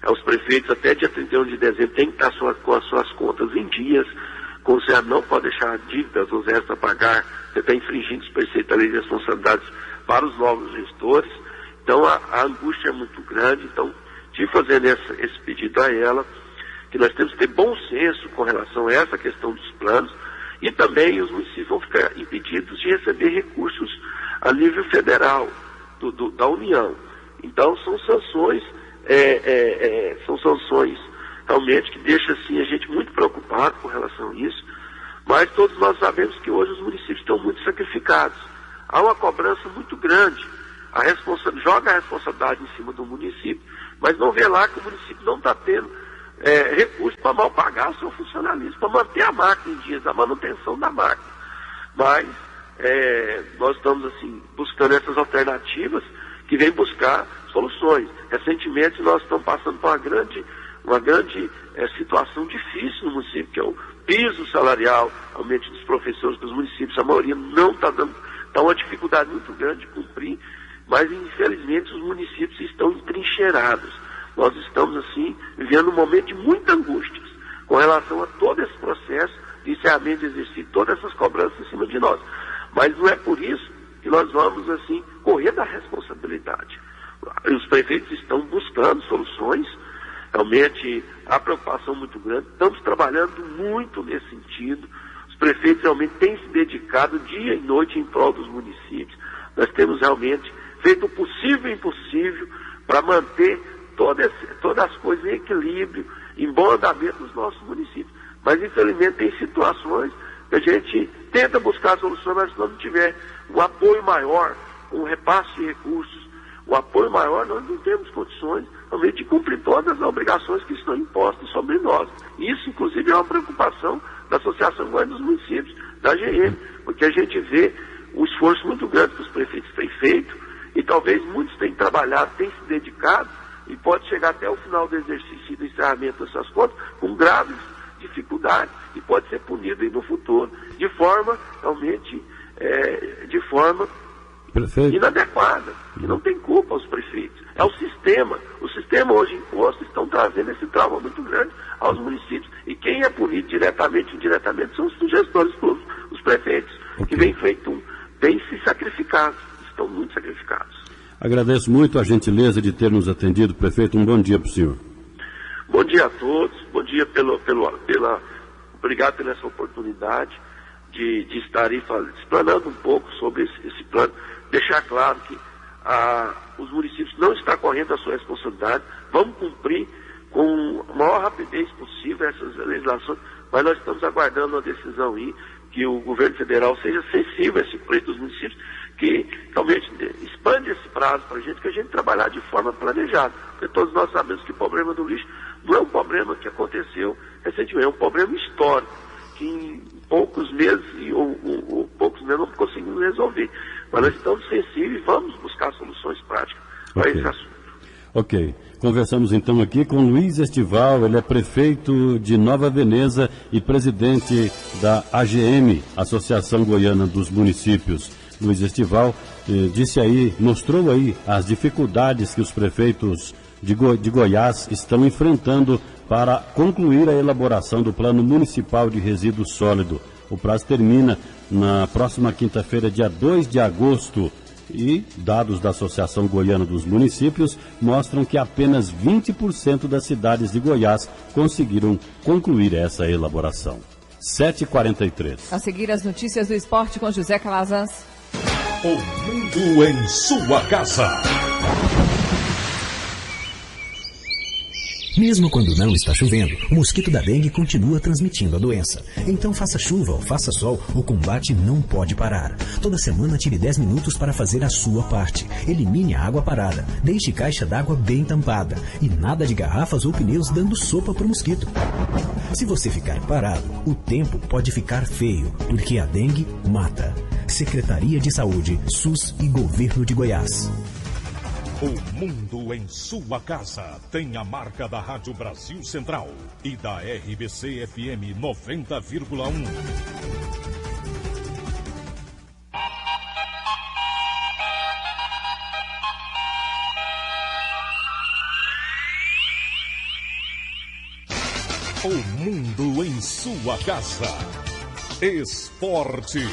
Os prefeitos até dia 31 de dezembro têm que estar com as suas contas em dias. O Conselho não pode deixar dívidas ou restos a pagar. Você está infringindo os preceitos da lei de responsabilidades para os novos gestores. Então a angústia é muito grande. Então, estive fazendo esse pedido a ela, que nós temos que ter bom senso com relação a essa questão dos planos, e também os municípios vão ficar impedidos de receber recursos a nível federal, da União. Então são sanções realmente que deixam assim, a gente muito preocupado com relação a isso, mas todos nós sabemos que hoje os municípios estão muito sacrificados. Há uma cobrança muito grande, joga a responsabilidade em cima do município, mas não vê lá que o município não está tendo recursos para mal pagar o seu funcionalismo, para manter a máquina em dias, a manutenção da máquina. Mas nós estamos assim, buscando essas alternativas que vêm buscar soluções. Recentemente nós estamos passando por uma grande uma grande situação difícil no município, que é o piso salarial, aumento dos professores dos municípios. A maioria não está dando, está uma dificuldade muito grande de cumprir, mas infelizmente os municípios estão entrincheirados. Nós estamos, assim, vivendo um momento de muita angústia com relação a todo esse processo de encerramento de exercício, todas essas cobranças em cima de nós. Mas não é por isso que nós vamos, assim, correr da responsabilidade. Os prefeitos estão buscando soluções, realmente há preocupação muito grande, estamos trabalhando muito nesse sentido. Os prefeitos realmente têm se dedicado dia e noite em prol dos municípios. Nós temos realmente feito o possível e impossível para manter todas as coisas em equilíbrio, em bom andamento dos nossos municípios. Mas, infelizmente, tem situações que a gente tenta buscar soluções, mas se não tiver um apoio maior, um repasse de recursos, um apoio maior, nós não temos condições realmente de cumprir todas as obrigações que estão impostas sobre nós. Isso, inclusive, é uma preocupação da Associação Goiana dos Municípios, da AGM, porque a gente vê um esforço muito grande que os prefeitos têm feito e talvez muitos tenham trabalhado, tenham se dedicado e pode chegar até o final do exercício e do encerramento dessas contas com graves dificuldades e pode ser punido aí no futuro, de forma realmente, de forma inadequada. E não tem culpa aos prefeitos. É o sistema. O sistema hoje imposto estão trazendo esse trauma muito grande aos municípios. E quem é punido diretamente ou indiretamente são os gestores públicos, os prefeitos, que vêm se sacrificado, estão muito sacrificados. Agradeço muito a gentileza de ter nos atendido, prefeito. Um bom dia para o senhor. Bom dia a todos, bom dia obrigado pela essa oportunidade de estar aí explanando um pouco sobre esse plano, deixar claro que os municípios não estão correndo a sua responsabilidade, vamos cumprir com a maior rapidez possível essas legislações, mas nós estamos aguardando uma decisão aí, que o governo federal seja sensível a esse pleito dos municípios, que realmente expande esse prazo para a gente, que a gente trabalhar de forma planejada, porque todos nós sabemos que o problema do lixo não é um problema que aconteceu recentemente, é um problema histórico, que em poucos meses ou poucos meses não conseguimos resolver. Mas nós estamos sensíveis e vamos buscar soluções práticas para esse assunto. Ok. Conversamos então aqui com Luiz Estival, ele é prefeito de Nova Veneza e presidente da AGM, Associação Goiana dos Municípios. Luiz Estival mostrou aí as dificuldades que os prefeitos de Goiás estão enfrentando para concluir a elaboração do Plano Municipal de Resíduo Sólido. O prazo termina na próxima quinta-feira, dia 2 de agosto, e dados da Associação Goiana dos Municípios mostram que apenas 20% das cidades de Goiás conseguiram concluir essa elaboração. 7h43. A seguir, as notícias do esporte com José Calazans. O mundo em sua casa. Mesmo quando não está chovendo, o mosquito da dengue continua transmitindo a doença. Então faça chuva ou faça sol, o combate não pode parar. Toda semana tire 10 minutos para fazer a sua parte. Elimine a água parada, deixe caixa d'água bem tampada e nada de garrafas ou pneus dando sopa para o mosquito. Se você ficar parado, o tempo pode ficar feio, porque a dengue mata. Secretaria de Saúde, SUS e Governo de Goiás. O mundo em sua casa tem a marca da Rádio Brasil Central e da RBC FM 90,1. O mundo em sua casa. Esporte.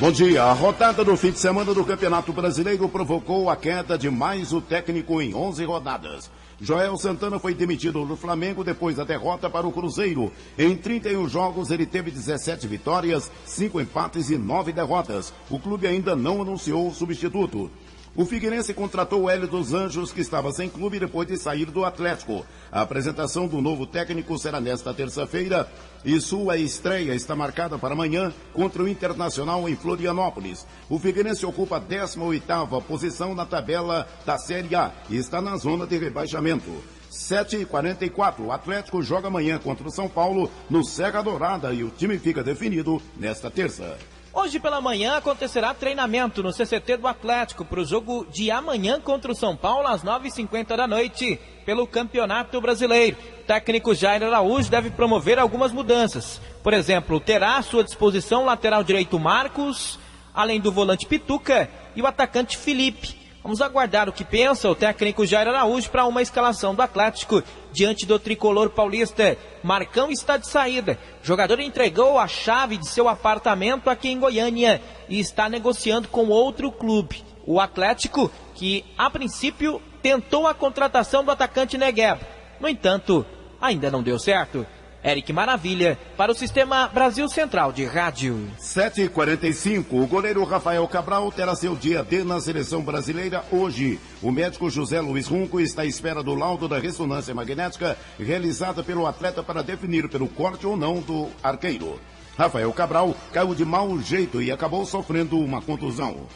Bom dia. A rodada do fim de semana do Campeonato Brasileiro provocou a queda de mais o técnico em 11 rodadas. Joel Santana foi demitido do Flamengo depois da derrota para o Cruzeiro. Em 31 jogos, ele teve 17 vitórias, 5 empates e 9 derrotas. O clube ainda não anunciou o substituto. O Figueirense contratou o Hélio dos Anjos, que estava sem clube depois de sair do Atlético. A apresentação do novo técnico será nesta terça-feira e sua estreia está marcada para amanhã contra o Internacional em Florianópolis. O Figueirense ocupa a 18ª posição na tabela da Série A e está na zona de rebaixamento. 7h44, o Atlético joga amanhã contra o São Paulo no Serra Dourada e o time fica definido nesta terça. Hoje pela manhã acontecerá treinamento no CCT do Atlético para o jogo de amanhã contra o São Paulo às 9h50 da noite pelo Campeonato Brasileiro. O técnico Jair Araújo deve promover algumas mudanças. Por exemplo, terá à sua disposição o lateral direito Marcos, além do volante Pituca e o atacante Felipe. Vamos aguardar o que pensa o técnico Jair Araújo para uma escalação do Atlético diante do tricolor paulista. Marcão está de saída. O jogador entregou a chave de seu apartamento aqui em Goiânia e está negociando com outro clube. O Atlético, que a princípio tentou a contratação do atacante Negueba. No entanto, ainda não deu certo. Eric Maravilha, para o Sistema Brasil Central de Rádio. 7h45, o goleiro Rafael Cabral terá seu dia D na seleção brasileira hoje. O médico José Luiz Runco está à espera do laudo da ressonância magnética realizada pelo atleta para definir pelo corte ou não do arqueiro. Rafael Cabral caiu de mau jeito e acabou sofrendo uma contusão.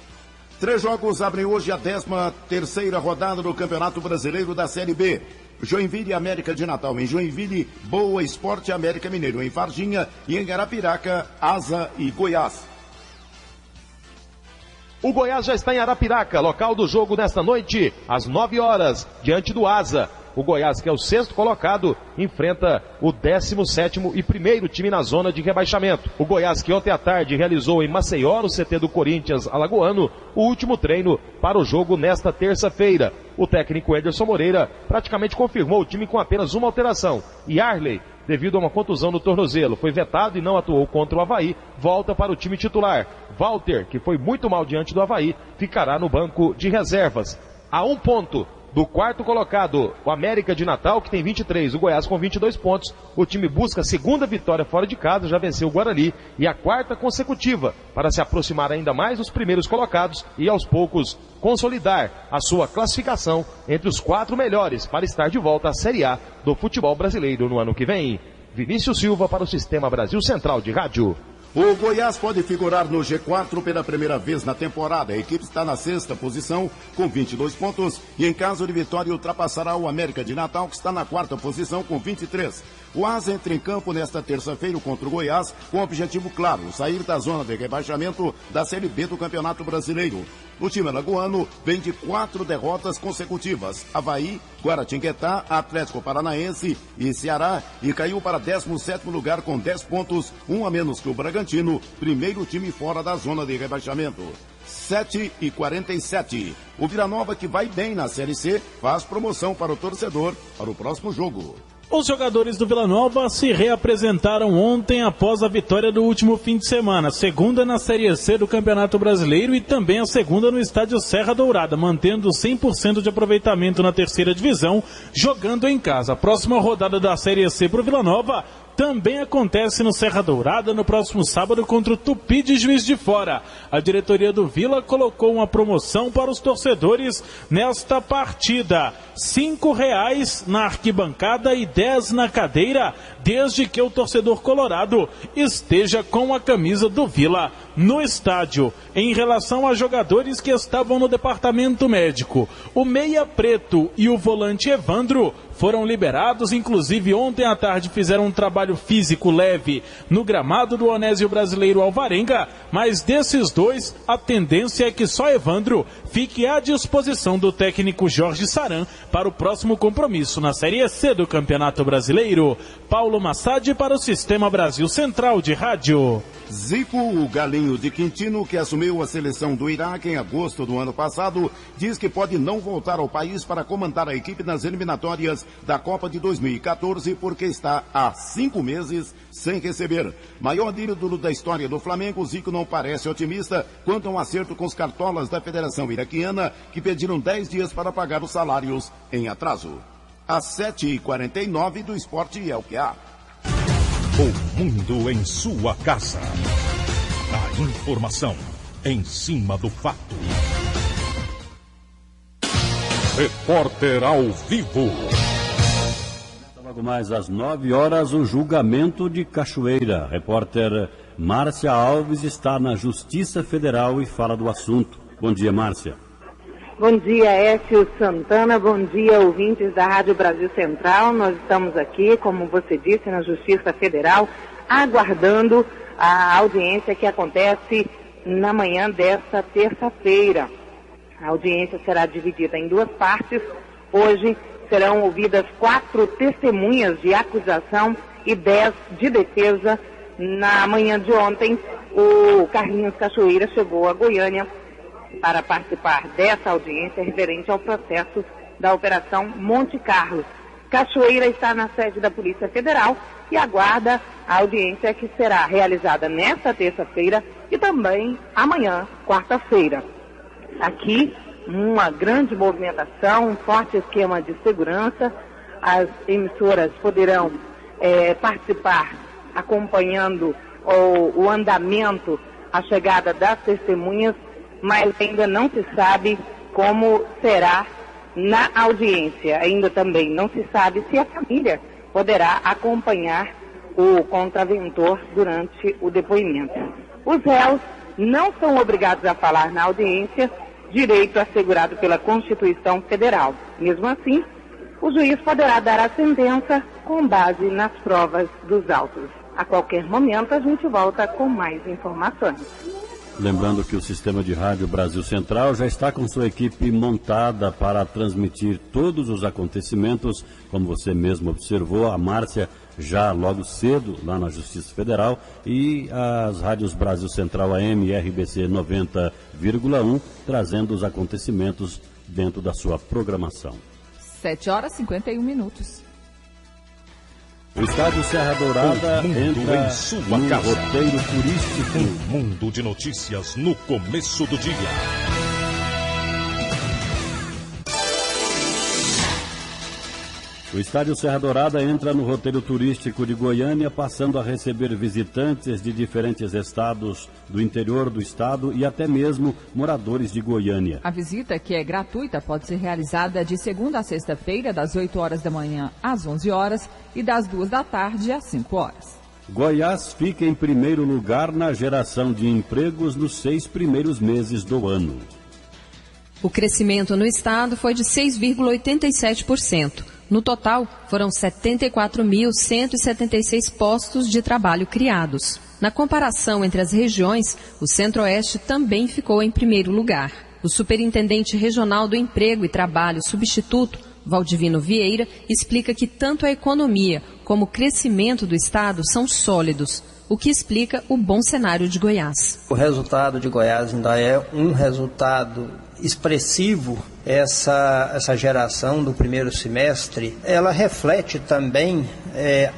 3 jogos abrem hoje a 13ª rodada do Campeonato Brasileiro da Série B. Joinville e América de Natal em Joinville, Boa Esporte América Mineiro em Varginha e em Arapiraca, Asa e Goiás. O Goiás já está em Arapiraca, local do jogo nesta noite, às 9 horas, diante do Asa. O Goiás, que é o 6º colocado, enfrenta o 17º e primeiro time na zona de rebaixamento. O Goiás, que ontem à tarde realizou em Maceió, no CT do Corinthians Alagoano, o último treino para o jogo nesta terça-feira. O técnico Ederson Moreira praticamente confirmou o time com apenas uma alteração. Yarley, devido a uma contusão no tornozelo, foi vetado e não atuou contra o Avaí, volta para o time titular. Walter, que foi muito mal diante do Avaí, ficará no banco de reservas. A 1 ponto do 4º colocado, o América de Natal, que tem 23, o Goiás com 22 pontos. O time busca a 2ª vitória fora de casa, já venceu o Guarani, e a 4ª consecutiva, para se aproximar ainda mais dos primeiros colocados e aos poucos consolidar a sua classificação entre os 4 melhores para estar de volta à Série A do futebol brasileiro no ano que vem. Vinícius Silva para o Sistema Brasil Central de Rádio. O Goiás pode figurar no G4 pela primeira vez na temporada. A equipe está na 6ª posição com 22 pontos e em caso de vitória ultrapassará o América de Natal, que está na 4ª posição com 23. O Asa entra em campo nesta terça-feira contra o Goiás com o objetivo claro, sair da zona de rebaixamento da Série B do Campeonato Brasileiro. O time alagoano vem de 4 derrotas consecutivas. Avaí, Guaratinguetá, Atlético Paranaense e Ceará, e caiu para 17º lugar com 10 pontos, 1 a menos que o Bragantino, primeiro time fora da zona de rebaixamento. 7h47. O Vila Nova, que vai bem na Série C, faz promoção para o torcedor para o próximo jogo. Os jogadores do Vila Nova se reapresentaram ontem após a vitória do último fim de semana. 2ª na Série C do Campeonato Brasileiro e também a 2ª no estádio Serra Dourada, mantendo 100% de aproveitamento na 3ª divisão, jogando em casa. A próxima rodada da Série C para o Vila Nova também acontece no Serra Dourada no próximo sábado contra o Tupi de Juiz de Fora. A diretoria do Vila colocou uma promoção para os torcedores nesta partida. R$5 na arquibancada e 10 na cadeira, desde que o torcedor colorado esteja com a camisa do Vila no estádio. Em relação a jogadores que estavam no departamento médico, o meia preto e o volante Evandro foram liberados, inclusive ontem à tarde fizeram um trabalho físico leve no gramado do Onésio Brasileiro Alvarenga, mas desses dois, a tendência é que só Evandro fique à disposição do técnico Jorge Saran para o próximo compromisso na Série C do Campeonato Brasileiro. Paulo Massad para o Sistema Brasil Central de Rádio. Zico, o galinho de Quintino, que assumiu a seleção do Iraque em agosto do ano passado, diz que pode não voltar ao país para comandar a equipe nas eliminatórias da Copa de 2014, porque está há 5 meses sem receber. Maior ídolo da história do Flamengo, Zico não parece otimista quanto a um acerto com os cartolas da Federação Iraquiana, que pediram 10 dias para pagar os salários em atraso. Às 7h49 do Esporte é o que há. O mundo em sua casa. A informação em cima do fato. Repórter ao vivo. Logo mais às 9 horas, o julgamento de Cachoeira. Repórter Márcia Alves está na Justiça Federal e fala do assunto. Bom dia, Márcia. Bom dia, Écio Santana. Bom dia, ouvintes da Rádio Brasil Central. Nós estamos aqui, como você disse, na Justiça Federal, aguardando a audiência que acontece na manhã desta terça-feira. A audiência será dividida em duas partes. Hoje serão ouvidas 4 testemunhas de acusação e 10 de defesa. Na manhã de ontem, o Carlinhos Cachoeira chegou a Goiânia para participar dessa audiência referente ao processo da Operação Monte Carlo. Cachoeira está na sede da Polícia Federal e aguarda a audiência que será realizada nesta terça-feira e também amanhã, quarta-feira. Aqui, uma grande movimentação, um forte esquema de segurança. As emissoras poderão participar acompanhando o andamento, a chegada das testemunhas, mas ainda não se sabe como será na audiência. Ainda também não se sabe se a família poderá acompanhar o contraventor durante o depoimento. Os réus não são obrigados a falar na audiência, direito assegurado pela Constituição Federal. Mesmo assim, o juiz poderá dar a sentença com base nas provas dos autos. A qualquer momento a gente volta com mais informações. Lembrando que o Sistema de Rádio Brasil Central já está com sua equipe montada para transmitir todos os acontecimentos, como você mesmo observou, a Márcia já logo cedo lá na Justiça Federal e as rádios Brasil Central AM e RBC 90,1 trazendo os acontecimentos dentro da sua programação. 7h51. O estádio Serra Dourada entra em sua no casa. roteiro turístico. Um mundo de notícias no começo do dia. O estádio Serra Dourada entra no roteiro turístico de Goiânia, passando a receber visitantes de diferentes estados do interior do estado e até mesmo moradores de Goiânia. A visita, que é gratuita, pode ser realizada de segunda a sexta-feira, das 8 horas da manhã às 11 horas e das 2 da tarde às 5 horas. Goiás fica em primeiro lugar na geração de empregos nos 6 primeiros meses do ano. O crescimento no estado foi de 6,87%. No total, foram 74.176 postos de trabalho criados. Na comparação entre as regiões, o Centro-Oeste também ficou em primeiro lugar. O superintendente regional do Emprego e Trabalho substituto, Valdivino Vieira, explica que tanto a economia como o crescimento do estado são sólidos, o que explica o bom cenário de Goiás. O resultado de Goiás ainda é um resultado expressivo. Essa geração do primeiro semestre, ela reflete também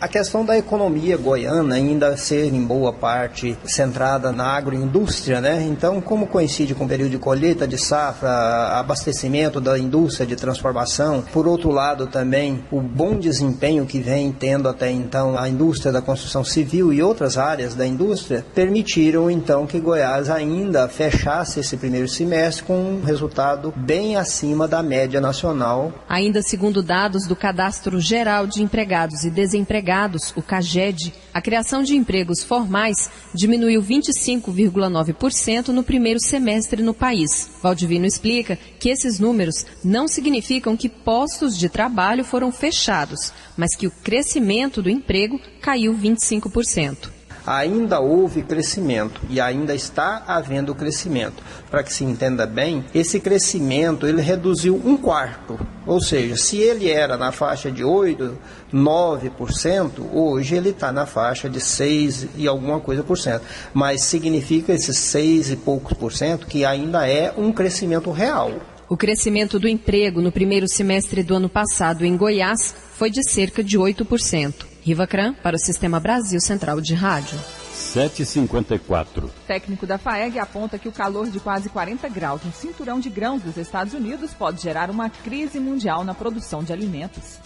a questão da economia goiana ainda ser em boa parte centrada na agroindústria, né? Então, como coincide com o período de colheita de safra, abastecimento da indústria de transformação, por outro lado também o bom desempenho que vem tendo até então a indústria da construção civil e outras áreas da indústria, permitiram então que Goiás ainda fechasse esse primeiro semestre com um resultado bem acima da média nacional. Ainda segundo dados do Cadastro Geral de Empregados e Desempregados, o CAGED, a criação de empregos formais diminuiu 25,9% no primeiro semestre no país. Valdivino explica que esses números não significam que postos de trabalho foram fechados, mas que o crescimento do emprego caiu 25%. Ainda houve crescimento e ainda está havendo crescimento. Para que se entenda bem, esse crescimento ele reduziu 1/4. Ou seja, se ele era na faixa de 8%, 9%, hoje ele está na faixa de 6% e alguma coisa por cento. Mas significa esses 6 e poucos por cento que ainda é um crescimento real. O crescimento do emprego no primeiro semestre do ano passado em Goiás foi de cerca de 8%. Riva Cran, para o Sistema Brasil Central de Rádio. 7h54. Técnico da FAEG aponta que o calor de quase 40 graus no cinturão de grãos dos Estados Unidos pode gerar uma crise mundial na produção de alimentos.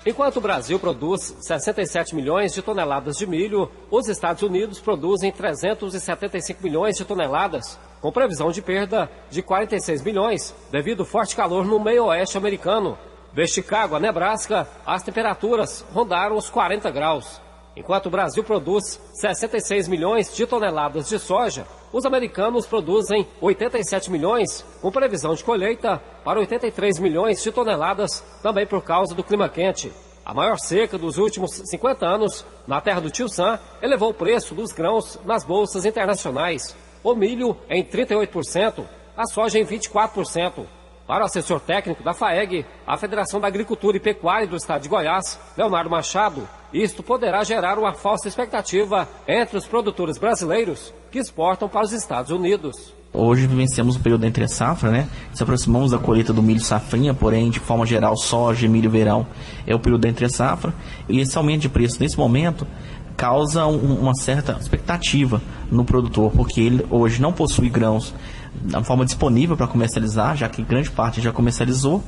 Enquanto o Brasil produz 67 milhões de toneladas de milho, os Estados Unidos produzem 375 milhões de toneladas, com previsão de perda de 46 milhões devido ao forte calor no meio oeste americano. De Chicago a Nebraska, as temperaturas rondaram os 40 graus. Enquanto o Brasil produz 66 milhões de toneladas de soja, os americanos produzem 87 milhões, com previsão de colheita para 83 milhões de toneladas, também por causa do clima quente. A maior seca dos últimos 50 anos na terra do Tio Sam elevou o preço dos grãos nas bolsas internacionais. O milho em 38%, a soja em 24%. Para o assessor técnico da FAEG, a Federação da Agricultura e Pecuária do Estado de Goiás, Leonardo Machado, isto poderá gerar uma falsa expectativa entre os produtores brasileiros que exportam para os Estados Unidos. Hoje vivenciamos o período entre safra, né? Se aproximamos da colheita do milho safrinha, porém, de forma geral, soja e milho verão é o período entre safra. E esse aumento de preço nesse momento causa uma certa expectativa no produtor, porque ele hoje não possui grãos da forma disponível para comercializar, já que grande parte já comercializou,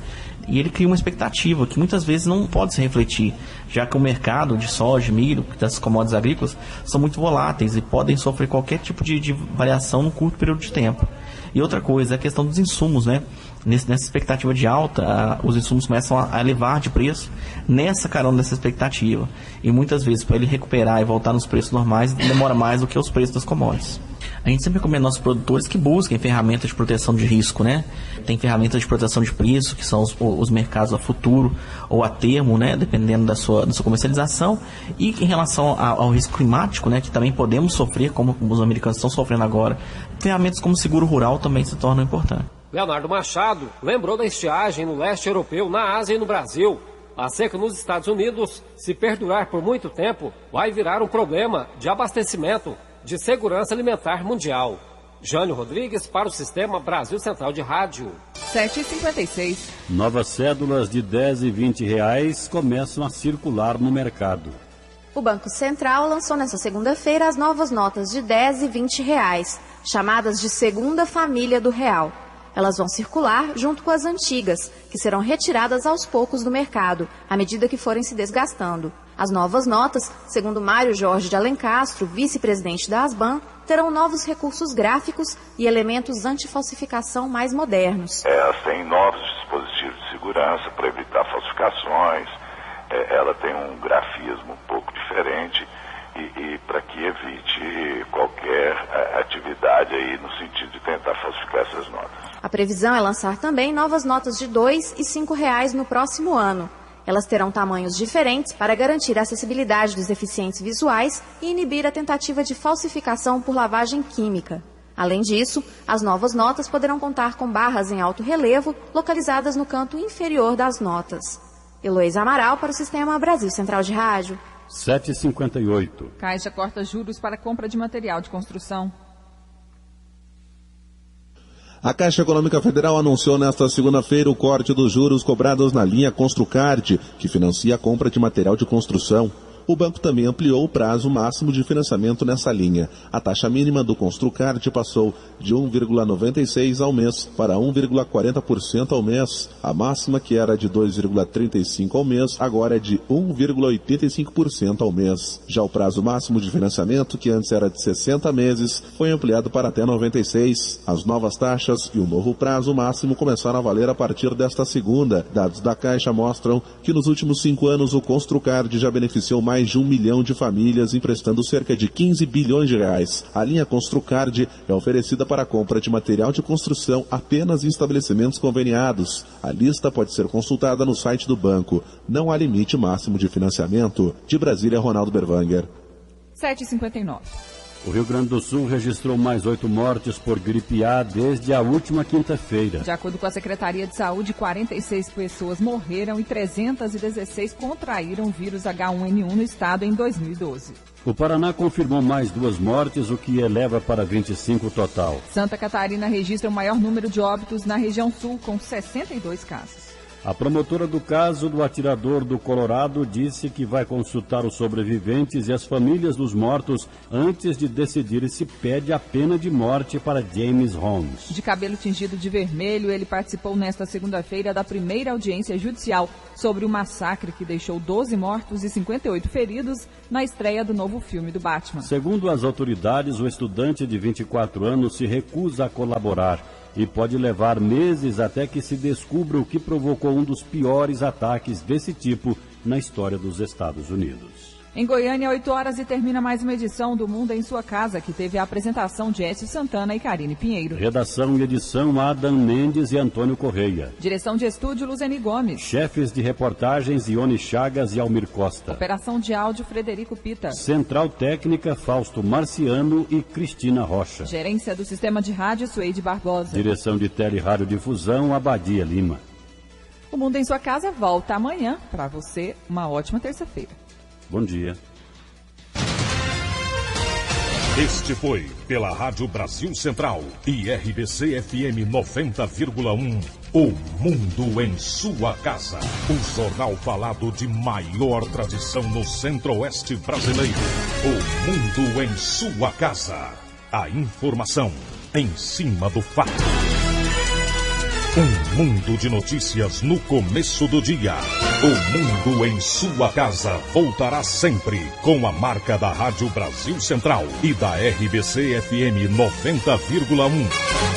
e ele cria uma expectativa que muitas vezes não pode se refletir, já que o mercado de soja, milho, das commodities agrícolas, são muito voláteis e podem sofrer qualquer tipo de variação num curto período de tempo. E outra coisa é a questão dos insumos, né? Nessa expectativa de alta, os insumos começam a elevar de preço nessa carona dessa expectativa. E muitas vezes, para ele recuperar e voltar nos preços normais, demora mais do que os preços das commodities. A gente sempre recomenda aos nossos produtores que busquem ferramentas de proteção de risco, né? Tem ferramentas de proteção de preço, que são os mercados a futuro ou a termo, né? Dependendo da sua comercialização. E em relação ao risco climático, né? Que também podemos sofrer, como os americanos estão sofrendo agora, ferramentas como seguro rural também se tornam importantes. Leonardo Machado lembrou da estiagem no leste europeu, na Ásia e no Brasil. A seca nos Estados Unidos, se perdurar por muito tempo, vai virar um problema de abastecimento, de segurança alimentar mundial. Jânio Rodrigues para o Sistema Brasil Central de Rádio. 7h56. Novas cédulas de R$10 e R$20 começam a circular no mercado. O Banco Central lançou nesta segunda-feira as novas notas de R$10 e R$20, chamadas de Segunda Família do Real. Elas vão circular junto com as antigas, que serão retiradas aos poucos do mercado, à medida que forem se desgastando. As novas notas, segundo Mário Jorge de Alencastro, vice-presidente da ASBAN, terão novos recursos gráficos e elementos antifalsificação mais modernos. Elas têm novos dispositivos de segurança para evitar falsificações, ela tem um grafismo um pouco diferente e para que evite qualquer atividade aí no sentido de tentar falsificar essas notas. A previsão é lançar também novas notas de R$2 e R$5 no próximo ano. Elas terão tamanhos diferentes para garantir a acessibilidade dos deficientes visuais e inibir a tentativa de falsificação por lavagem química. Além disso, as novas notas poderão contar com barras em alto relevo localizadas no canto inferior das notas. Heloísa Amaral para o Sistema Brasil Central de Rádio. 7h58. Caixa corta juros para compra de material de construção. A Caixa Econômica Federal anunciou nesta segunda-feira o corte dos juros cobrados na linha Construcard, que financia a compra de material de construção. O banco também ampliou o prazo máximo de financiamento nessa linha. A taxa mínima do Construcard passou de 1,96% ao mês para 1,40% ao mês. A máxima, que era de 2,35% ao mês, agora é de 1,85% ao mês. Já o prazo máximo de financiamento, que antes era de 60 meses, foi ampliado para até 96. As novas taxas e o novo prazo máximo começaram a valer a partir desta segunda. Dados da Caixa mostram que nos últimos 5 anos o Construcard já beneficiou mais de 1 milhão de famílias, emprestando cerca de 15 bilhões de reais. A linha Construcard é oferecida para a compra de material de construção apenas em estabelecimentos conveniados. A lista pode ser consultada no site do banco. Não há limite máximo de financiamento. De Brasília, Ronaldo Berwanger. 7h59. O Rio Grande do Sul registrou mais 8 mortes por gripe A desde a última quinta-feira. De acordo com a Secretaria de Saúde, 46 pessoas morreram e 316 contraíram o vírus H1N1 no estado em 2012. O Paraná confirmou mais 2 mortes, o que eleva para 25 total. Santa Catarina registra o maior número de óbitos na região sul, com 62 casos. A promotora do caso do atirador do Colorado disse que vai consultar os sobreviventes e as famílias dos mortos antes de decidir se pede a pena de morte para James Holmes. De cabelo tingido de vermelho, ele participou nesta segunda-feira da primeira audiência judicial sobre o massacre que deixou 12 mortos e 58 feridos na estreia do novo filme do Batman. Segundo as autoridades, o estudante de 24 anos se recusa a colaborar e pode levar meses até que se descubra o que provocou um dos piores ataques desse tipo na história dos Estados Unidos. Em Goiânia, 8 horas e termina mais uma edição do Mundo em Sua Casa, que teve a apresentação de Écio Santana e Karine Pinheiro. Redação e edição Adam Mendes e Antônio Correia. Direção de estúdio Luzeni Gomes. Chefes de reportagens Ione Chagas e Almir Costa. Operação de áudio Frederico Pita. Central técnica Fausto Marciano e Cristina Rocha. Gerência do Sistema de Rádio Suede Barbosa. Direção de Tele Rádio Difusão Abadia Lima. O Mundo em Sua Casa volta amanhã. Para você, uma ótima terça-feira. Bom dia. Este foi, pela Rádio Brasil Central e RBC FM 90,1, O Mundo em Sua Casa. O jornal falado de maior tradição no Centro-Oeste brasileiro. O Mundo em Sua Casa. A informação em cima do fato. Um mundo de notícias no começo do dia. O Mundo em Sua Casa voltará sempre com a marca da Rádio Brasil Central e da RBC FM 90,1.